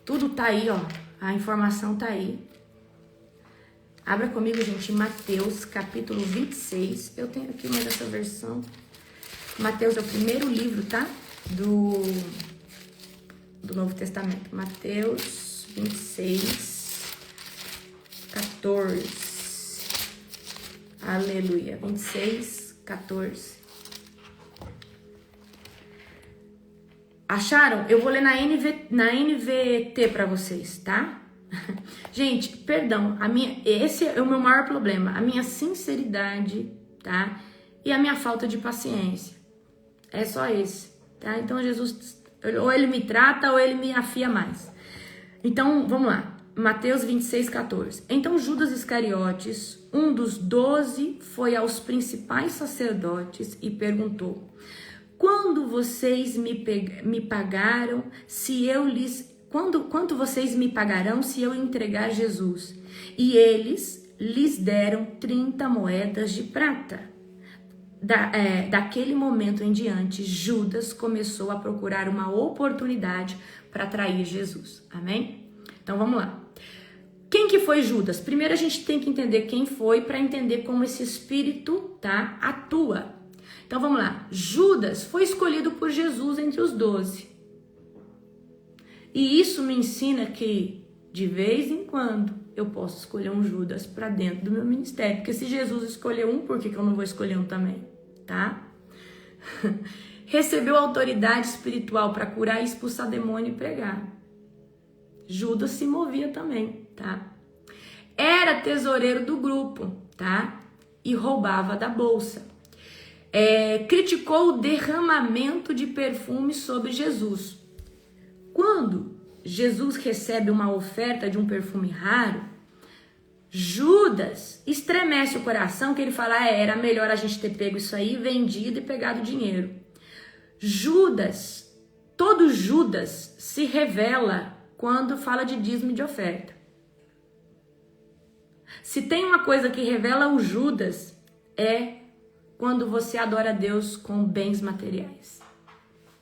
tudo tá aí, ó. A informação tá aí. Abra comigo, gente, Mateus, capítulo 26. Eu tenho aqui mais essa versão. Mateus é o primeiro livro, tá? Do Novo Testamento. Mateus 26, 14. Aleluia. 26, 14. Acharam? Eu vou ler na NVT pra vocês, tá? Gente, perdão, esse é o meu maior problema, a minha sinceridade, tá? E a minha falta de paciência. É só esse, tá? Então Jesus, ou ele me trata ou ele me afia mais. Então, vamos lá. Mateus 26:14. Então Judas Iscariotes, um dos 12, foi aos principais sacerdotes e perguntou: quando vocês me pagaram, se eu lhes... Quanto vocês me pagarão se eu entregar Jesus? E eles lhes deram 30 moedas de prata. Daquele momento em diante, Judas começou a procurar uma oportunidade para trair Jesus. Amém? Então vamos lá. Quem que foi Judas? Primeiro a gente tem que entender quem foi para entender como esse espírito, tá, atua. Então vamos lá. Judas foi escolhido por Jesus entre os 12. E isso me ensina que, de vez em quando, eu posso escolher um Judas para dentro do meu ministério. Porque se Jesus escolheu um, por que eu não vou escolher um também? Tá? Recebeu autoridade espiritual para curar, expulsar demônio e pregar. Judas se movia também, tá? Era tesoureiro do grupo, tá? E roubava da bolsa. Criticou o derramamento de perfume sobre Jesus. Quando Jesus recebe uma oferta de um perfume raro, Judas estremece o coração, que ele fala, era melhor a gente ter pego isso aí, vendido e pegado o dinheiro. Todo Judas se revela quando fala de dízimo e de oferta. Se tem uma coisa que revela o Judas, é quando você adora a Deus com bens materiais.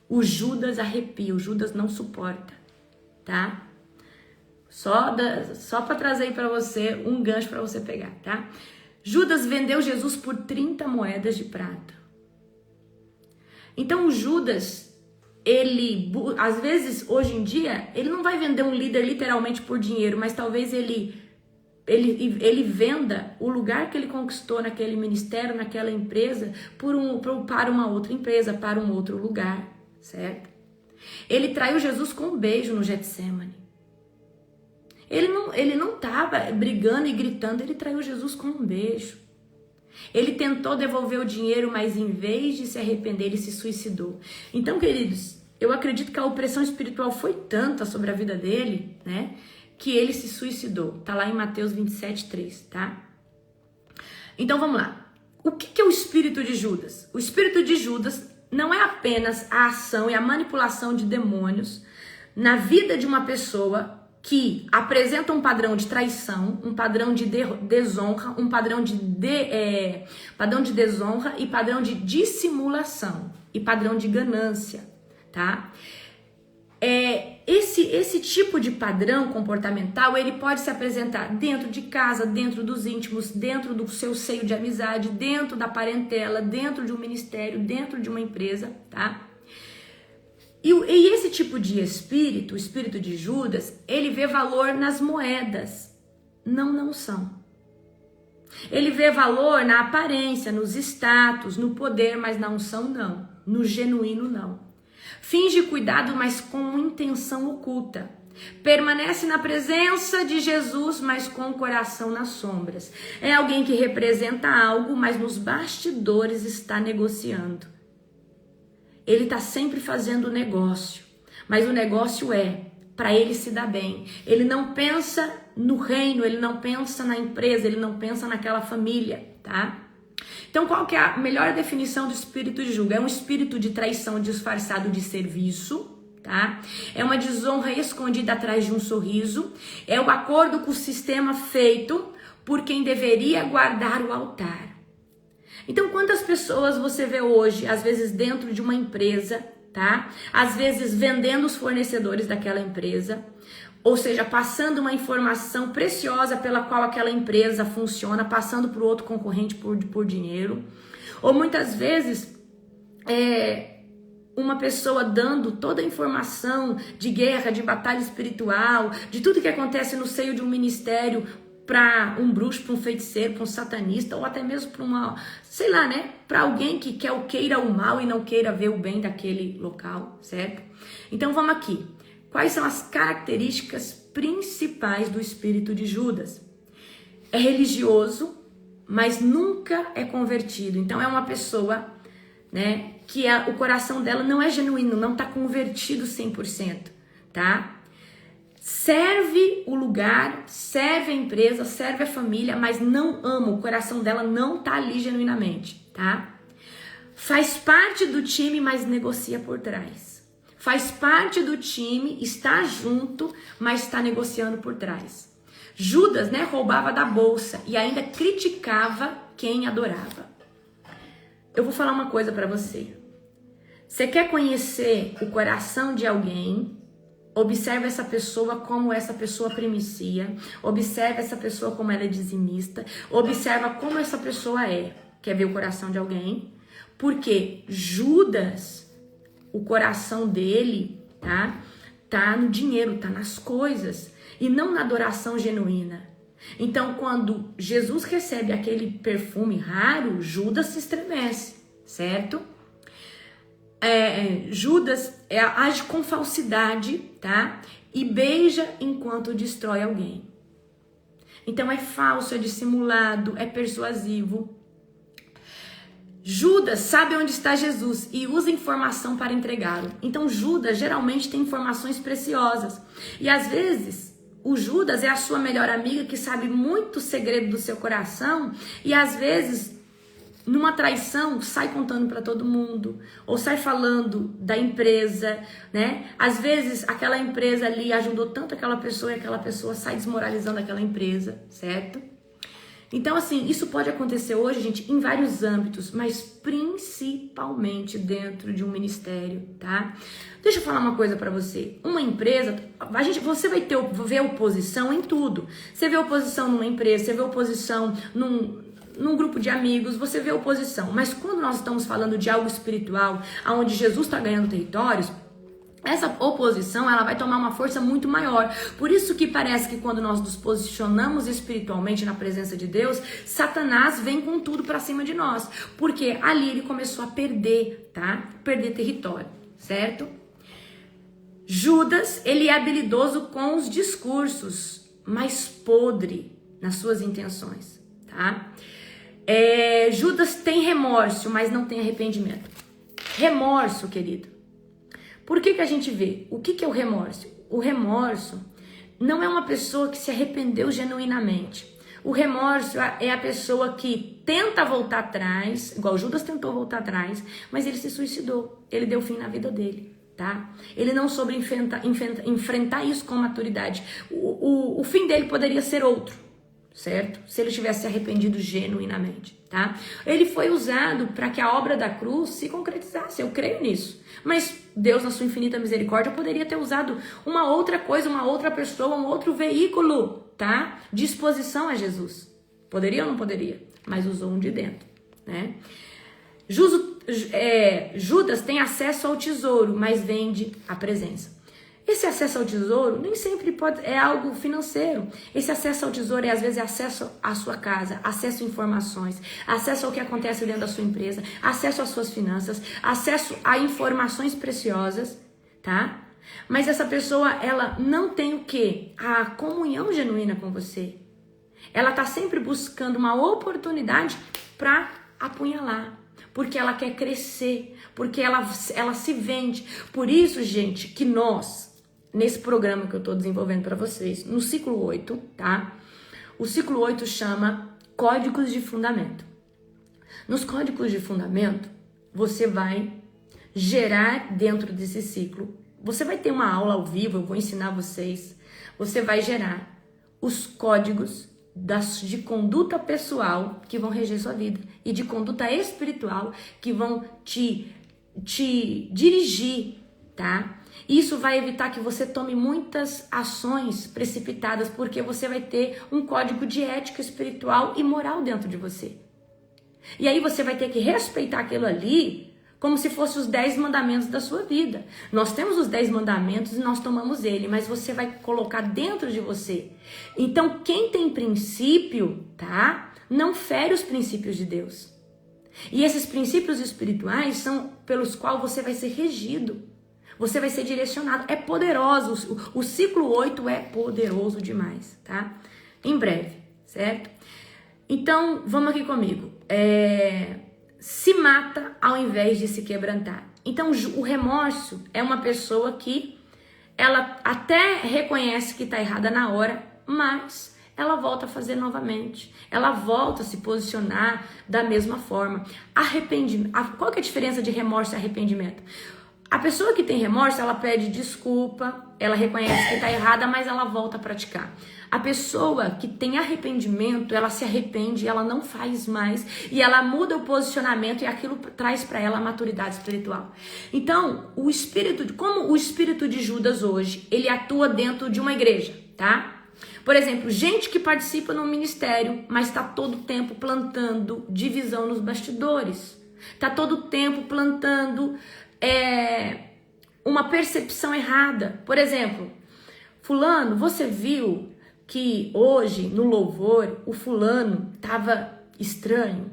O Judas arrepia, o Judas não suporta, tá? Só para trazer aí para você um gancho para você pegar, tá? Judas vendeu Jesus por 30 moedas de prata. Então o Judas, às vezes, hoje em dia, ele não vai vender um líder literalmente por dinheiro, mas talvez ele venda o lugar que ele conquistou naquele ministério, naquela empresa, para uma outra empresa, para um outro lugar, certo? Ele traiu Jesus com um beijo no Getsemane. Ele não estava brigando e gritando, ele traiu Jesus com um beijo. Ele tentou devolver o dinheiro, mas em vez de se arrepender, ele se suicidou. Então, queridos, eu acredito que a opressão espiritual foi tanta sobre a vida dele, né, que ele se suicidou. Tá lá em Mateus 27:3, tá? Então, vamos lá. O que é o espírito de Judas? O espírito de Judas não é apenas a ação e a manipulação de demônios na vida de uma pessoa que apresenta um padrão de traição, um padrão de desonra, um padrão de desonra e padrão de dissimulação e padrão de ganância, tá? Esse tipo de padrão comportamental, ele pode se apresentar dentro de casa, dentro dos íntimos, dentro do seu seio de amizade, dentro da parentela, dentro de um ministério, dentro de uma empresa, tá? E esse tipo de espírito, o espírito de Judas, ele vê valor nas moedas. Não são. Ele vê valor na aparência, nos status, no poder, mas na unção não. no genuíno não. Finge cuidado, mas com intenção oculta. Permanece na presença de Jesus, mas com o coração nas sombras. É alguém que representa algo, mas nos bastidores está negociando. Ele está sempre fazendo negócio, mas o negócio é para ele se dar bem. Ele não pensa no reino, ele não pensa na empresa, ele não pensa naquela família, tá? Então, qual que é a melhor definição do espírito de julgo? É um espírito de traição disfarçado de serviço, tá? É uma desonra escondida atrás de um sorriso. É o acordo com o sistema feito por quem deveria guardar o altar. Então, quantas pessoas você vê hoje, às vezes dentro de uma empresa, tá? Às vezes vendendo os fornecedores daquela empresa, ou seja, passando uma informação preciosa pela qual aquela empresa funciona, passando para o outro concorrente por dinheiro. Ou muitas vezes, uma pessoa dando toda a informação de guerra, de batalha espiritual, de tudo que acontece no seio de um ministério para um bruxo, para um feiticeiro, para um satanista, ou até mesmo para uma, sei lá, né? Para alguém que queira o mal e não queira ver o bem daquele local, certo? Então vamos aqui. Quais são as características principais do espírito de Judas? É religioso, mas nunca é convertido. Então é uma pessoa, né, que o coração dela não é genuíno, não está convertido 100%, tá? Serve o lugar, serve a empresa, serve a família, mas não ama, o coração dela não está ali genuinamente, tá? Faz parte do time, mas negocia por trás. Faz parte do time, está junto, mas está negociando por trás. Judas, né, roubava da bolsa e ainda criticava quem adorava. Eu vou falar uma coisa para você. Você quer conhecer o coração de alguém? Observe essa pessoa como essa pessoa primicia. Observe essa pessoa como ela é dizimista. Observa como essa pessoa é. Quer ver o coração de alguém? Porque Judas, o coração dele, tá no dinheiro, tá nas coisas e não na adoração genuína. Então, quando Jesus recebe aquele perfume raro, Judas se estremece, certo? Judas age com falsidade, tá? E beija enquanto destrói alguém. Então é falso, é dissimulado, é persuasivo. Judas sabe onde está Jesus e usa informação para entregá-lo. Então Judas geralmente tem informações preciosas. E às vezes o Judas é a sua melhor amiga que sabe muito segredo do seu coração e às vezes numa traição sai contando para todo mundo ou sai falando da empresa, né? Às vezes aquela empresa ali ajudou tanto aquela pessoa e aquela pessoa sai desmoralizando aquela empresa, certo? Então, assim, isso pode acontecer hoje, gente, em vários âmbitos, mas principalmente dentro de um ministério, tá? Deixa eu falar uma coisa pra você. Uma empresa, você vai ver oposição em tudo. Você vê oposição numa empresa, você vê oposição num grupo de amigos, você vê oposição. Mas quando nós estamos falando de algo espiritual, onde Jesus está ganhando territórios, essa oposição, ela vai tomar uma força muito maior. Por isso que parece que quando nós nos posicionamos espiritualmente na presença de Deus, Satanás vem com tudo pra cima de nós. Porque ali ele começou a perder, tá? Perder território, certo? Judas, ele é habilidoso com os discursos, mas podre nas suas intenções, tá? Judas tem remorso, mas não tem arrependimento. Remorso, querido. Por que a gente vê? O que é o remorso? O remorso não é uma pessoa que se arrependeu genuinamente. O remorso é a pessoa que tenta voltar atrás, igual Judas tentou voltar atrás, mas ele se suicidou. Ele deu fim na vida dele, tá? Ele não soube enfrentar isso com maturidade. O fim dele poderia ser outro, certo? Se ele tivesse se arrependido genuinamente, tá? Ele foi usado para que a obra da cruz se concretizasse, eu creio nisso. Mas Deus, na sua infinita misericórdia, poderia ter usado uma outra coisa, uma outra pessoa, um outro veículo, tá? De exposição a Jesus. Poderia ou não poderia? Mas usou um de dentro, né? Judas tem acesso ao tesouro, mas vende a presença. Esse acesso ao tesouro nem sempre é algo financeiro. Esse acesso ao tesouro às vezes é acesso à sua casa, acesso a informações, acesso ao que acontece dentro da sua empresa, acesso às suas finanças, acesso a informações preciosas, tá? Mas essa pessoa, ela não tem o quê? A comunhão genuína com você. Ela tá sempre buscando uma oportunidade para apunhalar, porque ela quer crescer, porque ela se vende. Por isso, gente, que nós, nesse programa que eu tô desenvolvendo para vocês, no ciclo 8, tá? O ciclo 8 chama Códigos de Fundamento. Nos códigos de fundamento, você vai gerar dentro desse ciclo. Você vai ter uma aula ao vivo, eu vou ensinar vocês. Você vai gerar os códigos de conduta pessoal que vão reger sua vida e de conduta espiritual que vão te dirigir, tá? Isso vai evitar que você tome muitas ações precipitadas, porque você vai ter um código de ética espiritual e moral dentro de você. E aí você vai ter que respeitar aquilo ali como se fossem os 10 mandamentos da sua vida. Nós temos os 10 mandamentos e nós tomamos ele, mas você vai colocar dentro de você. Então, quem tem princípio, tá? Não fere os princípios de Deus. E esses princípios espirituais são pelos quais você vai ser regido. Você vai ser direcionado. É poderoso. O ciclo 8 é poderoso demais, tá? Em breve, certo? Então, vamos aqui comigo. Se mata ao invés de se quebrantar. Então, o remorso é uma pessoa que ela até reconhece que está errada na hora, mas ela volta a fazer novamente. Ela volta a se posicionar da mesma forma. Arrependimento. Qual que é a diferença de remorso e arrependimento? A pessoa que tem remorso, ela pede desculpa, ela reconhece que está errada, mas ela volta a praticar. A pessoa que tem arrependimento, ela se arrepende, ela não faz mais e ela muda o posicionamento e aquilo traz para ela a maturidade espiritual. Então, como o espírito de Judas hoje, ele atua dentro de uma igreja, tá? Por exemplo, gente que participa no ministério, mas está todo o tempo plantando divisão nos bastidores. Está todo o tempo plantando uma percepção errada. Por exemplo, fulano, você viu que hoje no louvor o fulano tava estranho?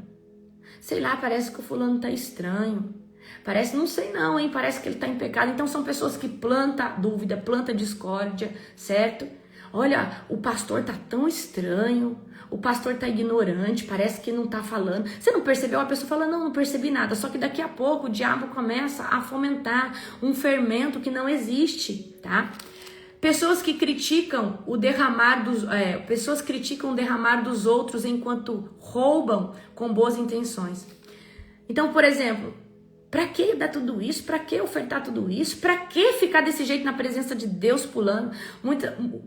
Sei lá, parece que o fulano tá estranho. Parece, não sei não, hein? Parece que ele tá em pecado. Então são pessoas que plantam dúvida, plantam discórdia, certo? Olha, o pastor tá tão estranho, o pastor tá ignorante, parece que não tá falando. Você não percebeu? A pessoa fala, não percebi nada. Só que daqui a pouco o diabo começa a fomentar um fermento que não existe, tá? Pessoas que criticam o derramar dos outros enquanto roubam com boas intenções. Então, por exemplo, pra que dar tudo isso? Pra que ofertar tudo isso? Pra que ficar desse jeito na presença de Deus pulando?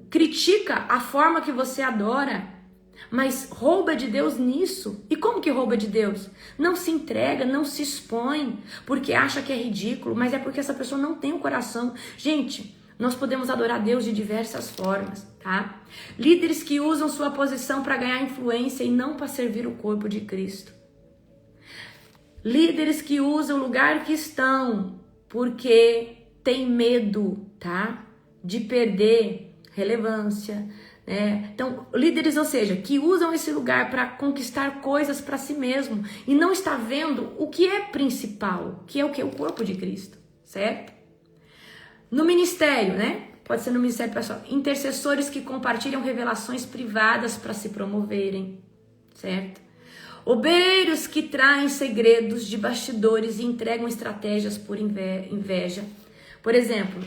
Critica a forma que você adora, mas rouba de Deus nisso. E como que rouba de Deus? Não se entrega, não se expõe, porque acha que é ridículo, mas é porque essa pessoa não tem um coração. Gente, nós podemos adorar Deus de diversas formas, tá? Líderes que usam sua posição para ganhar influência e não para servir o corpo de Cristo. Líderes que usam o lugar que estão porque tem medo, tá? De perder relevância, né? Então, líderes, ou seja, que usam esse lugar para conquistar coisas para si mesmo e não está vendo o que é principal, que é o que? O corpo de Cristo, certo? No ministério, né? Pode ser no ministério pessoal. Intercessores que compartilham revelações privadas para se promoverem, certo? Obreiros que traem segredos de bastidores e entregam estratégias por inveja. Por exemplo,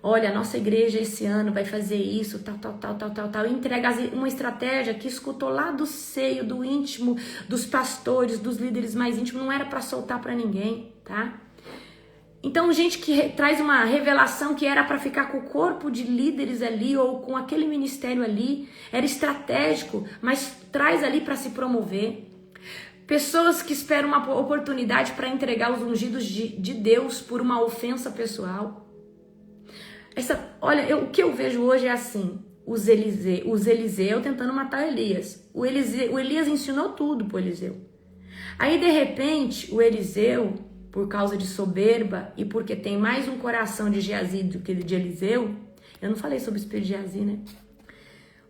olha, a nossa igreja esse ano vai fazer isso, tal. E entrega uma estratégia que escutou lá do seio, do íntimo, dos pastores, dos líderes mais íntimos. Não era para soltar para ninguém, tá? Então, gente que traz uma revelação que era para ficar com o corpo de líderes ali ou com aquele ministério ali, era estratégico, mas traz ali para se promover. Pessoas que esperam uma oportunidade para entregar os ungidos de Deus por uma ofensa pessoal. O que eu vejo hoje é assim, os Eliseu tentando matar Elias. O Elias ensinou tudo pro Eliseu. Aí, de repente, o Eliseu por causa de soberba e porque tem mais um coração de Geazi do que de Eliseu. Eu não falei sobre o espírito de Geazi, né?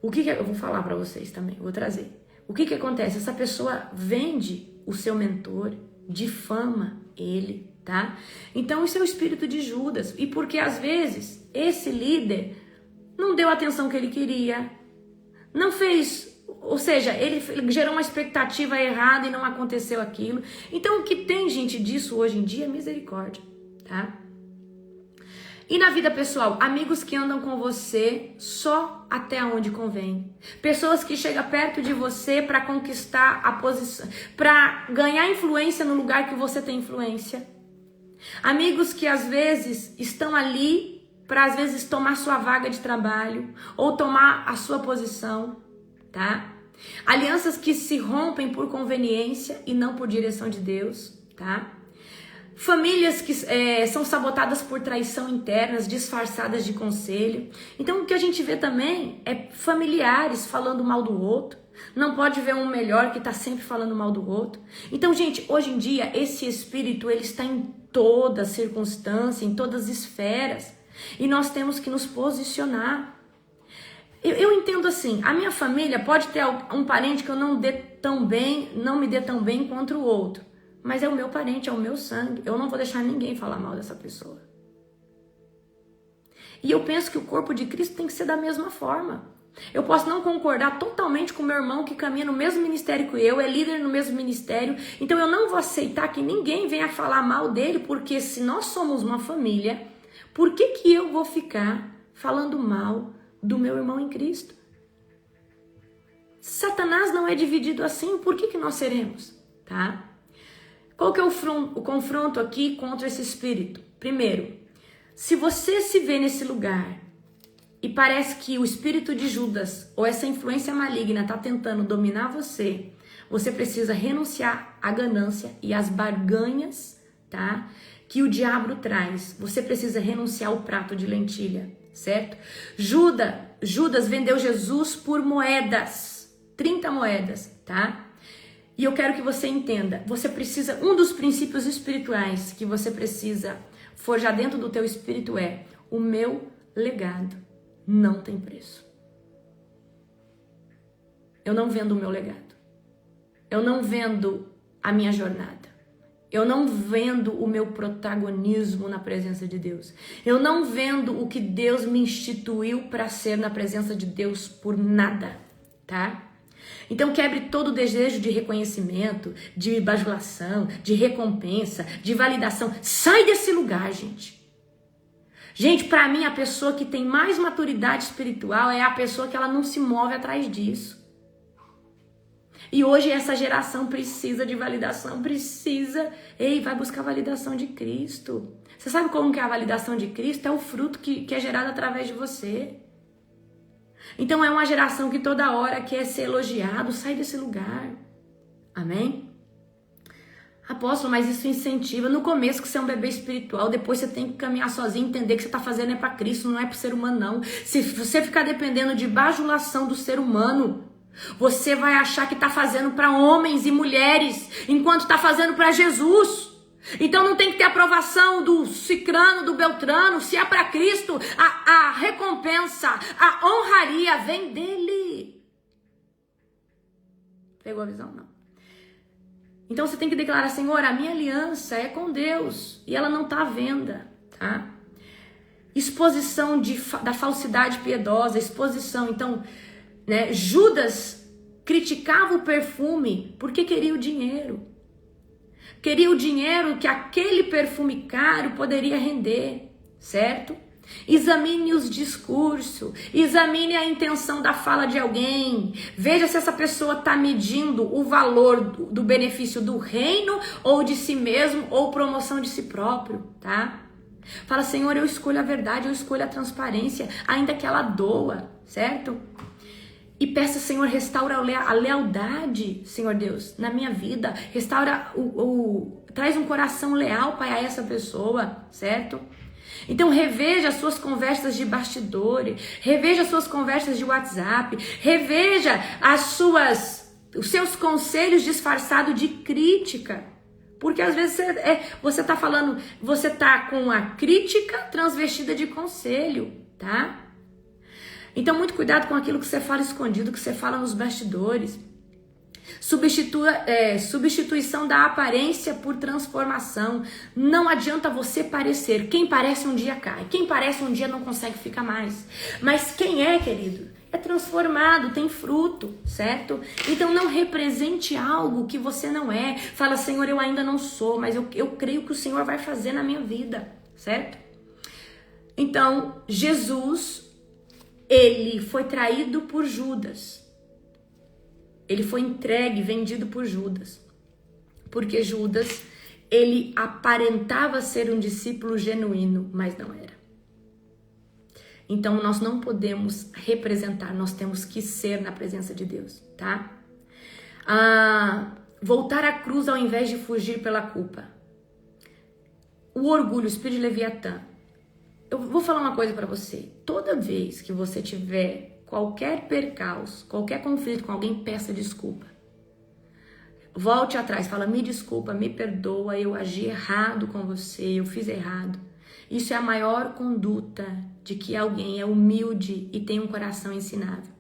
O que eu vou falar para vocês também, vou trazer. O que acontece? Essa pessoa vende o seu mentor, difama ele, tá? Então isso é o espírito de Judas. E porque às vezes esse líder não deu a atenção que ele queria, não fez, ou seja, ele gerou uma expectativa errada e não aconteceu aquilo. Então o que tem, gente, disso hoje em dia é misericórdia, tá? E na vida pessoal, amigos que andam com você só até onde convém. Pessoas que chegam perto de você para conquistar a posição, para ganhar influência no lugar que você tem influência. Amigos que às vezes estão ali para às vezes tomar sua vaga de trabalho ou tomar a sua posição, tá? Alianças que se rompem por conveniência e não por direção de Deus, tá? Famílias que são sabotadas por traição internas, disfarçadas de conselho. Então o que a gente vê também é familiares falando mal do outro. Não pode ver um melhor que está sempre falando mal do outro. Então, gente, hoje em dia esse espírito ele está em toda circunstância, em todas as esferas. E nós temos que nos posicionar. Eu entendo assim, a minha família pode ter um parente que eu não me dê tão bem quanto o outro. Mas é o meu parente, é o meu sangue. Eu não vou deixar ninguém falar mal dessa pessoa. E eu penso que o corpo de Cristo tem que ser da mesma forma. Eu posso não concordar totalmente com meu irmão que caminha no mesmo ministério que eu, é líder no mesmo ministério. Então eu não vou aceitar que ninguém venha falar mal dele, porque se nós somos uma família, por que eu vou ficar falando mal do meu irmão em Cristo? Satanás não é dividido assim, por que nós seremos? Tá? Qual que é o confronto aqui contra esse espírito? Primeiro, se você se vê nesse lugar e parece que o espírito de Judas ou essa influência maligna está tentando dominar você, você precisa renunciar à ganância e às barganhas, tá? Que o diabo traz. Você precisa renunciar ao prato de lentilha, certo? Judas vendeu Jesus por moedas, 30 moedas, tá? E eu quero que você entenda, você precisa, um dos princípios espirituais que você precisa forjar dentro do teu espírito é: o meu legado não tem preço. Eu não vendo o meu legado. Eu não vendo a minha jornada. Eu não vendo o meu protagonismo na presença de Deus. Eu não vendo o que Deus me instituiu para ser na presença de Deus por nada, tá? Então quebre todo o desejo de reconhecimento, de bajulação, de recompensa, de validação. Sai desse lugar, gente. Gente, para mim a pessoa que tem mais maturidade espiritual é a pessoa que ela não se move atrás disso. E hoje essa geração precisa de validação, vai buscar a validação de Cristo. Você sabe como que é a validação de Cristo? É o fruto que é gerado através de você. Então é uma geração que toda hora quer ser elogiado. Sai desse lugar. Amém? Apóstolo, mas isso incentiva. No começo que você é um bebê espiritual, depois você tem que caminhar sozinho, entender que você está fazendo é para Cristo, não é para o ser humano não. Se você ficar dependendo de bajulação do ser humano, você vai achar que está fazendo para homens e mulheres, enquanto está fazendo para Jesus. Então não tem que ter aprovação do cicrano, do beltrano. Se é para Cristo, a recompensa, a honraria vem dele. Pegou a visão? Não. Então você tem que declarar: Senhor, a minha aliança é com Deus e ela não está à venda, tá? Exposição da falsidade piedosa, exposição. Então, né, Judas criticava o perfume porque queria o dinheiro. Queria o dinheiro que aquele perfume caro poderia render, certo? Examine os discursos, examine a intenção da fala de alguém. Veja se essa pessoa está medindo o valor do benefício do reino ou de si mesmo ou promoção de si próprio, tá? Fala: Senhor, eu escolho a verdade, eu escolho a transparência, ainda que ela doa, certo? E peça: Senhor, restaura a lealdade, Senhor Deus, na minha vida. Restaura traz um coração leal, Pai, a essa pessoa, certo? Então reveja as suas conversas de bastidores, reveja as suas conversas de WhatsApp, reveja os seus conselhos disfarçados de crítica. Porque às vezes você tá falando, você tá com a crítica transvestida de conselho, tá? Então muito cuidado com aquilo que você fala escondido, que você fala nos bastidores. Substituição da aparência por transformação. Não adianta você parecer. Quem parece um dia cai. Quem parece um dia não consegue ficar mais. Mas quem é, querido, é transformado, tem fruto, certo? Então não represente algo que você não é. Fala, Senhor, eu ainda não sou, mas eu creio que o Senhor vai fazer na minha vida, certo? Então, Jesus, ele foi traído por Judas. Ele foi entregue, vendido por Judas. Porque Judas, ele aparentava ser um discípulo genuíno, mas não era. Então nós não podemos representar, nós temos que ser na presença de Deus, tá? Voltar à cruz ao invés de fugir pela culpa. O orgulho, o espírito de Leviatã. Eu vou falar uma coisa para você. Toda vez que você tiver qualquer percalço, qualquer conflito com alguém, peça desculpa. Volte atrás, fala, me desculpa, me perdoa, eu agi errado com você, eu fiz errado. Isso é a maior conduta de que alguém é humilde e tem um coração ensinável.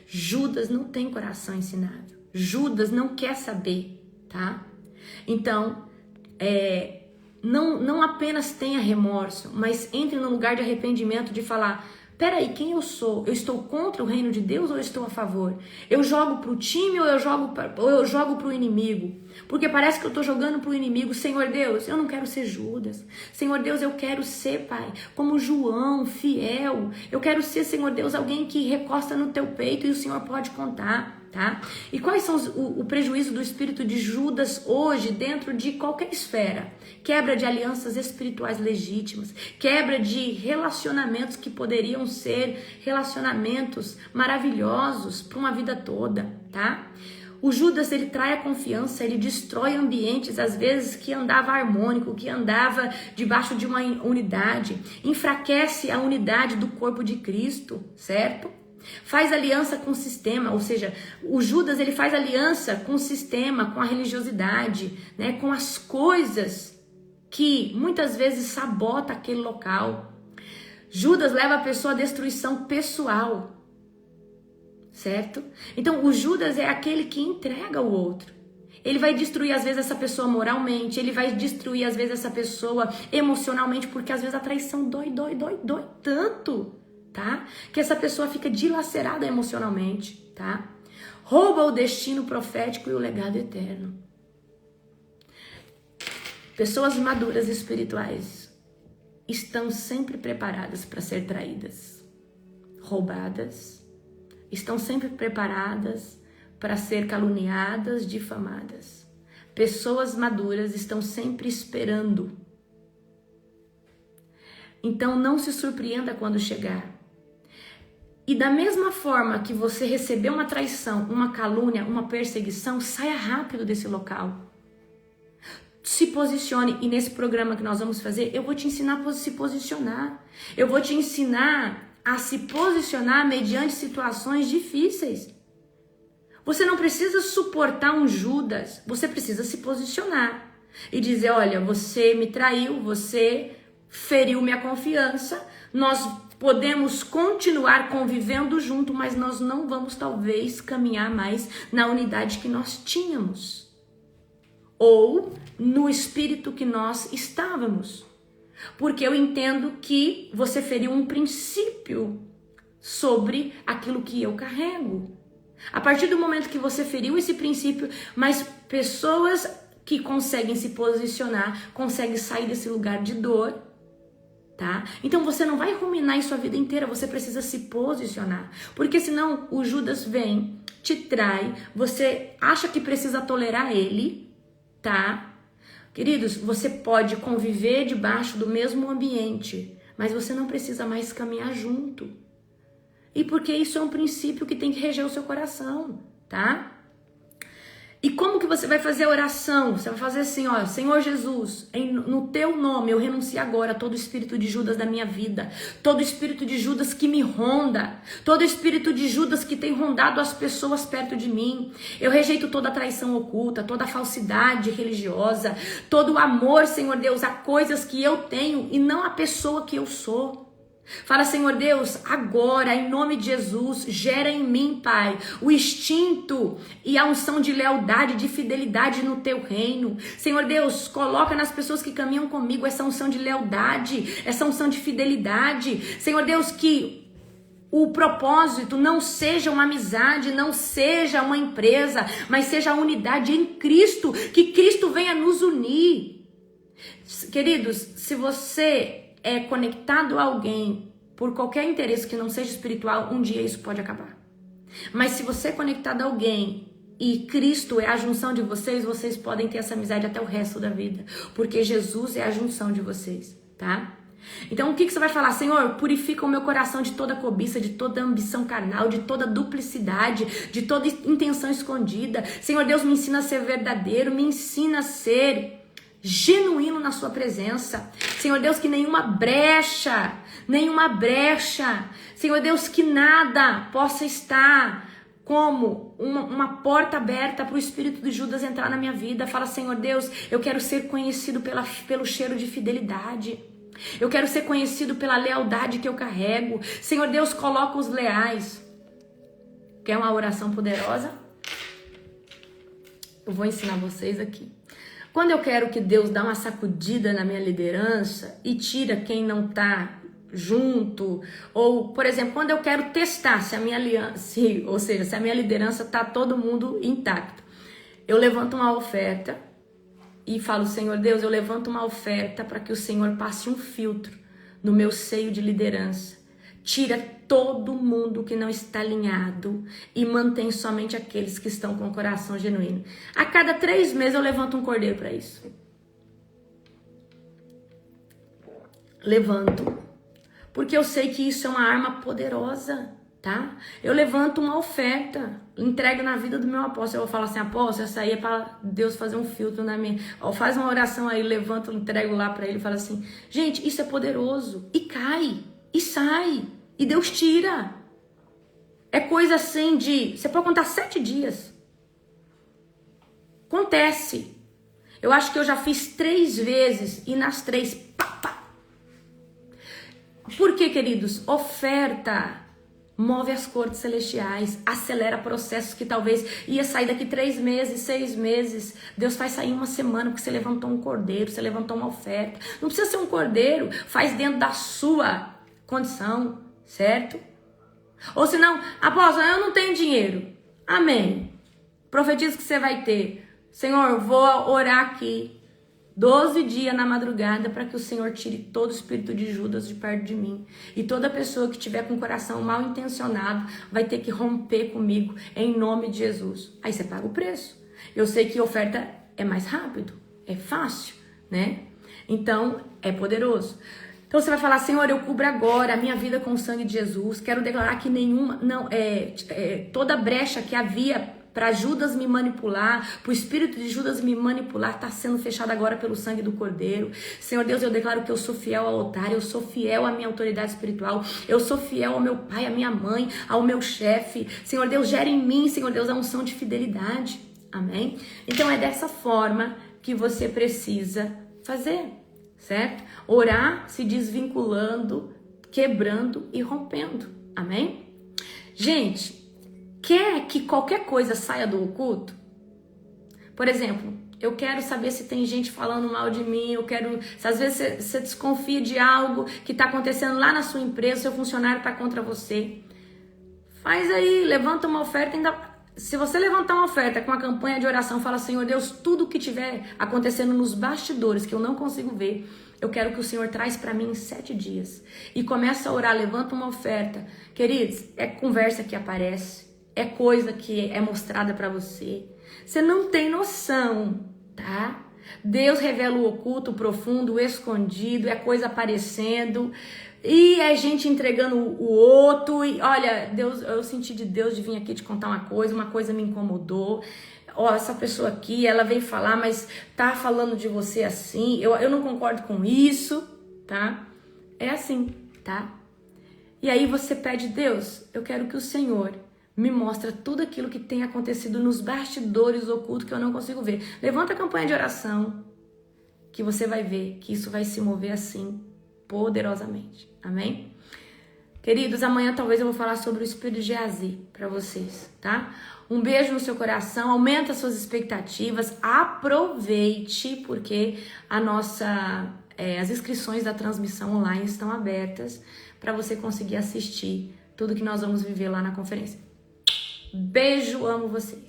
Judas não tem coração ensinável. Judas não quer saber, tá? Então, não apenas tenha remorso, mas entre no lugar de arrependimento de falar, peraí, quem eu sou? Eu estou contra o reino de Deus ou eu estou a favor? Eu jogo pro time ou eu jogo pro inimigo? Porque parece que eu estou jogando pro inimigo. Senhor Deus, eu não quero ser Judas. Senhor Deus, eu quero ser, Pai, como João, fiel. Eu quero ser, Senhor Deus, alguém que recosta no teu peito e o Senhor pode contar, tá? E quais são o prejuízo do espírito de Judas hoje dentro de qualquer esfera? Quebra de alianças espirituais legítimas, quebra de relacionamentos que poderiam ser relacionamentos maravilhosos para uma vida toda, tá? O Judas, ele trai a confiança, ele destrói ambientes, às vezes, que andava harmônico, que andava debaixo de uma unidade, enfraquece a unidade do corpo de Cristo, certo? Faz aliança com o sistema, ou seja, o Judas, ele faz aliança com o sistema, com a religiosidade, né, com as coisas que muitas vezes sabota aquele local. Judas leva a pessoa à destruição pessoal, certo? Então o Judas é aquele que entrega o outro. Ele vai destruir às vezes essa pessoa moralmente, ele vai destruir às vezes essa pessoa emocionalmente, porque às vezes a traição dói tanto, tá? Que essa pessoa fica dilacerada emocionalmente, tá? Rouba o destino profético e o legado eterno. Pessoas maduras espirituais estão sempre preparadas para ser traídas, roubadas, estão sempre preparadas para ser caluniadas, difamadas. Pessoas maduras estão sempre esperando. Então não se surpreenda quando chegar. E da mesma forma que você recebeu uma traição, uma calúnia, uma perseguição, saia rápido desse local. Se posicione, e nesse programa que nós vamos fazer, eu vou te ensinar a se posicionar. Eu vou te ensinar a se posicionar mediante situações difíceis. Você não precisa suportar um Judas, você precisa se posicionar e dizer, olha, você me traiu, você feriu minha confiança, nós podemos continuar convivendo junto, mas nós não vamos talvez caminhar mais na unidade que nós tínhamos. Ou no espírito que nós estávamos. Porque eu entendo que você feriu um princípio sobre aquilo que eu carrego. A partir do momento que você feriu esse princípio, mas pessoas que conseguem se posicionar, conseguem sair desse lugar de dor, tá? Então você não vai ruminar isso a vida inteira, você precisa se posicionar. Porque senão o Judas vem, te trai, você acha que precisa tolerar ele, tá? Queridos, você pode conviver debaixo do mesmo ambiente, mas você não precisa mais caminhar junto. E porque isso é um princípio que tem que reger o seu coração, tá? E como que você vai fazer a oração? Você vai fazer assim, ó, Senhor Jesus, no teu nome eu renuncio agora a todo espírito de Judas da minha vida, todo espírito de Judas que me ronda, todo espírito de Judas que tem rondado as pessoas perto de mim. Eu rejeito toda a traição oculta, toda a falsidade religiosa, todo o amor, Senhor Deus, a coisas que eu tenho e não a pessoa que eu sou. Fala, Senhor Deus, agora, em nome de Jesus, gera em mim, Pai, o instinto e a unção de lealdade, de fidelidade no teu reino. Senhor Deus, coloca nas pessoas que caminham comigo essa unção de lealdade, essa unção de fidelidade. Senhor Deus, que o propósito não seja uma amizade, não seja uma empresa, mas seja a unidade em Cristo, que Cristo venha nos unir. Queridos, se você é conectado a alguém por qualquer interesse que não seja espiritual, um dia isso pode acabar. Mas se você é conectado a alguém e Cristo é a junção de vocês, vocês podem ter essa amizade até o resto da vida, porque Jesus é a junção de vocês, tá? Então o que você vai falar? Senhor, purifica o meu coração de toda cobiça, de toda ambição carnal, de toda duplicidade, de toda intenção escondida. Senhor Deus, me ensina a ser verdadeiro, me ensina a ser genuíno na sua presença. Senhor Deus, que nenhuma brecha, Senhor Deus, que nada possa estar como uma porta aberta para o espírito de Judas entrar na minha vida. Fala, Senhor Deus, eu quero ser conhecido pelo cheiro de fidelidade. Eu quero ser conhecido pela lealdade que eu carrego. Senhor Deus, coloca os leais. Quer uma oração poderosa? Eu vou ensinar vocês aqui. Quando eu quero que Deus dê uma sacudida na minha liderança e tira quem não está junto, ou, por exemplo, quando eu quero testar se a minha aliança, se a minha liderança está todo mundo intacto, eu levanto uma oferta e falo, Senhor Deus, eu levanto uma oferta para que o Senhor passe um filtro no meu seio de liderança. Tira todo mundo que não está alinhado e mantém somente aqueles que estão com o coração genuíno. A cada 3 meses eu levanto um cordeiro para isso. Levanto. Porque eu sei que isso é uma arma poderosa, tá? Eu levanto uma oferta, entrego na vida do meu apóstolo. Eu vou falar assim, apóstolo, essa aí é para Deus fazer um filtro na minha... Ó, faz uma oração aí, levanto, entrego lá para ele e falo assim, gente, isso é poderoso. E cai. E sai. E Deus tira. É coisa assim de... Você pode contar 7 dias. Acontece. Eu acho que eu já fiz 3 vezes. E nas 3... Pá, pá. Por que, queridos? Oferta move as cortes celestiais. Acelera processos que talvez ia sair daqui 3 meses, 6 meses. Deus faz sair 1 semana porque você levantou um cordeiro. Você levantou uma oferta. Não precisa ser um cordeiro. Faz dentro da sua condição, certo? Ou senão, apóstolo, eu não tenho dinheiro. Amém. Profetiza que você vai ter. Senhor, vou orar aqui 12 dias na madrugada para que o Senhor tire todo o espírito de Judas de perto de mim. E toda pessoa que tiver com o coração mal intencionado vai ter que romper comigo em nome de Jesus. Aí você paga o preço. Eu sei que oferta é mais rápido, é fácil, né? Então, é poderoso. Então você vai falar, Senhor, eu cubro agora a minha vida com o sangue de Jesus. Quero declarar que toda brecha que havia para Judas me manipular, para o espírito de Judas me manipular, está sendo fechado agora pelo sangue do Cordeiro. Senhor Deus, eu declaro que eu sou fiel ao altar, eu sou fiel à minha autoridade espiritual, eu sou fiel ao meu pai, à minha mãe, ao meu chefe. Senhor Deus, gera em mim, Senhor Deus, a unção de fidelidade. Amém? Então é dessa forma que você precisa fazer, certo? Orar se desvinculando, quebrando e rompendo. Amém? Gente, quer que qualquer coisa saia do oculto? Por exemplo, eu quero saber se tem gente falando mal de mim, se às vezes você desconfia de algo que está acontecendo lá na sua empresa, seu funcionário está contra você. Faz aí, levanta uma oferta, se você levantar uma oferta com uma campanha de oração, fala, Senhor Deus, tudo que tiver acontecendo nos bastidores, que eu não consigo ver, eu quero que o Senhor traz para mim em 7 dias. E começa a orar, levanta uma oferta. Queridos, é conversa que aparece, é coisa que é mostrada para você. Você não tem noção, tá? Deus revela o oculto, o profundo, o escondido, é coisa aparecendo. E é gente entregando o outro. E olha, Deus, eu senti de Deus de vir aqui te contar uma coisa me incomodou. ó, essa pessoa aqui, ela vem falar, mas tá falando de você assim, eu não concordo com isso, tá? É assim, tá? E aí você pede, Deus, eu quero que o Senhor me mostre tudo aquilo que tem acontecido nos bastidores ocultos que eu não consigo ver. Levanta a campanha de oração, que você vai ver que isso vai se mover assim, poderosamente. Amém? Queridos, amanhã talvez eu vou falar sobre o espírito de Geazi para vocês, tá? Um beijo no seu coração, aumenta suas expectativas, aproveite, porque as inscrições da transmissão online estão abertas para você conseguir assistir tudo que nós vamos viver lá na conferência. Beijo, amo vocês.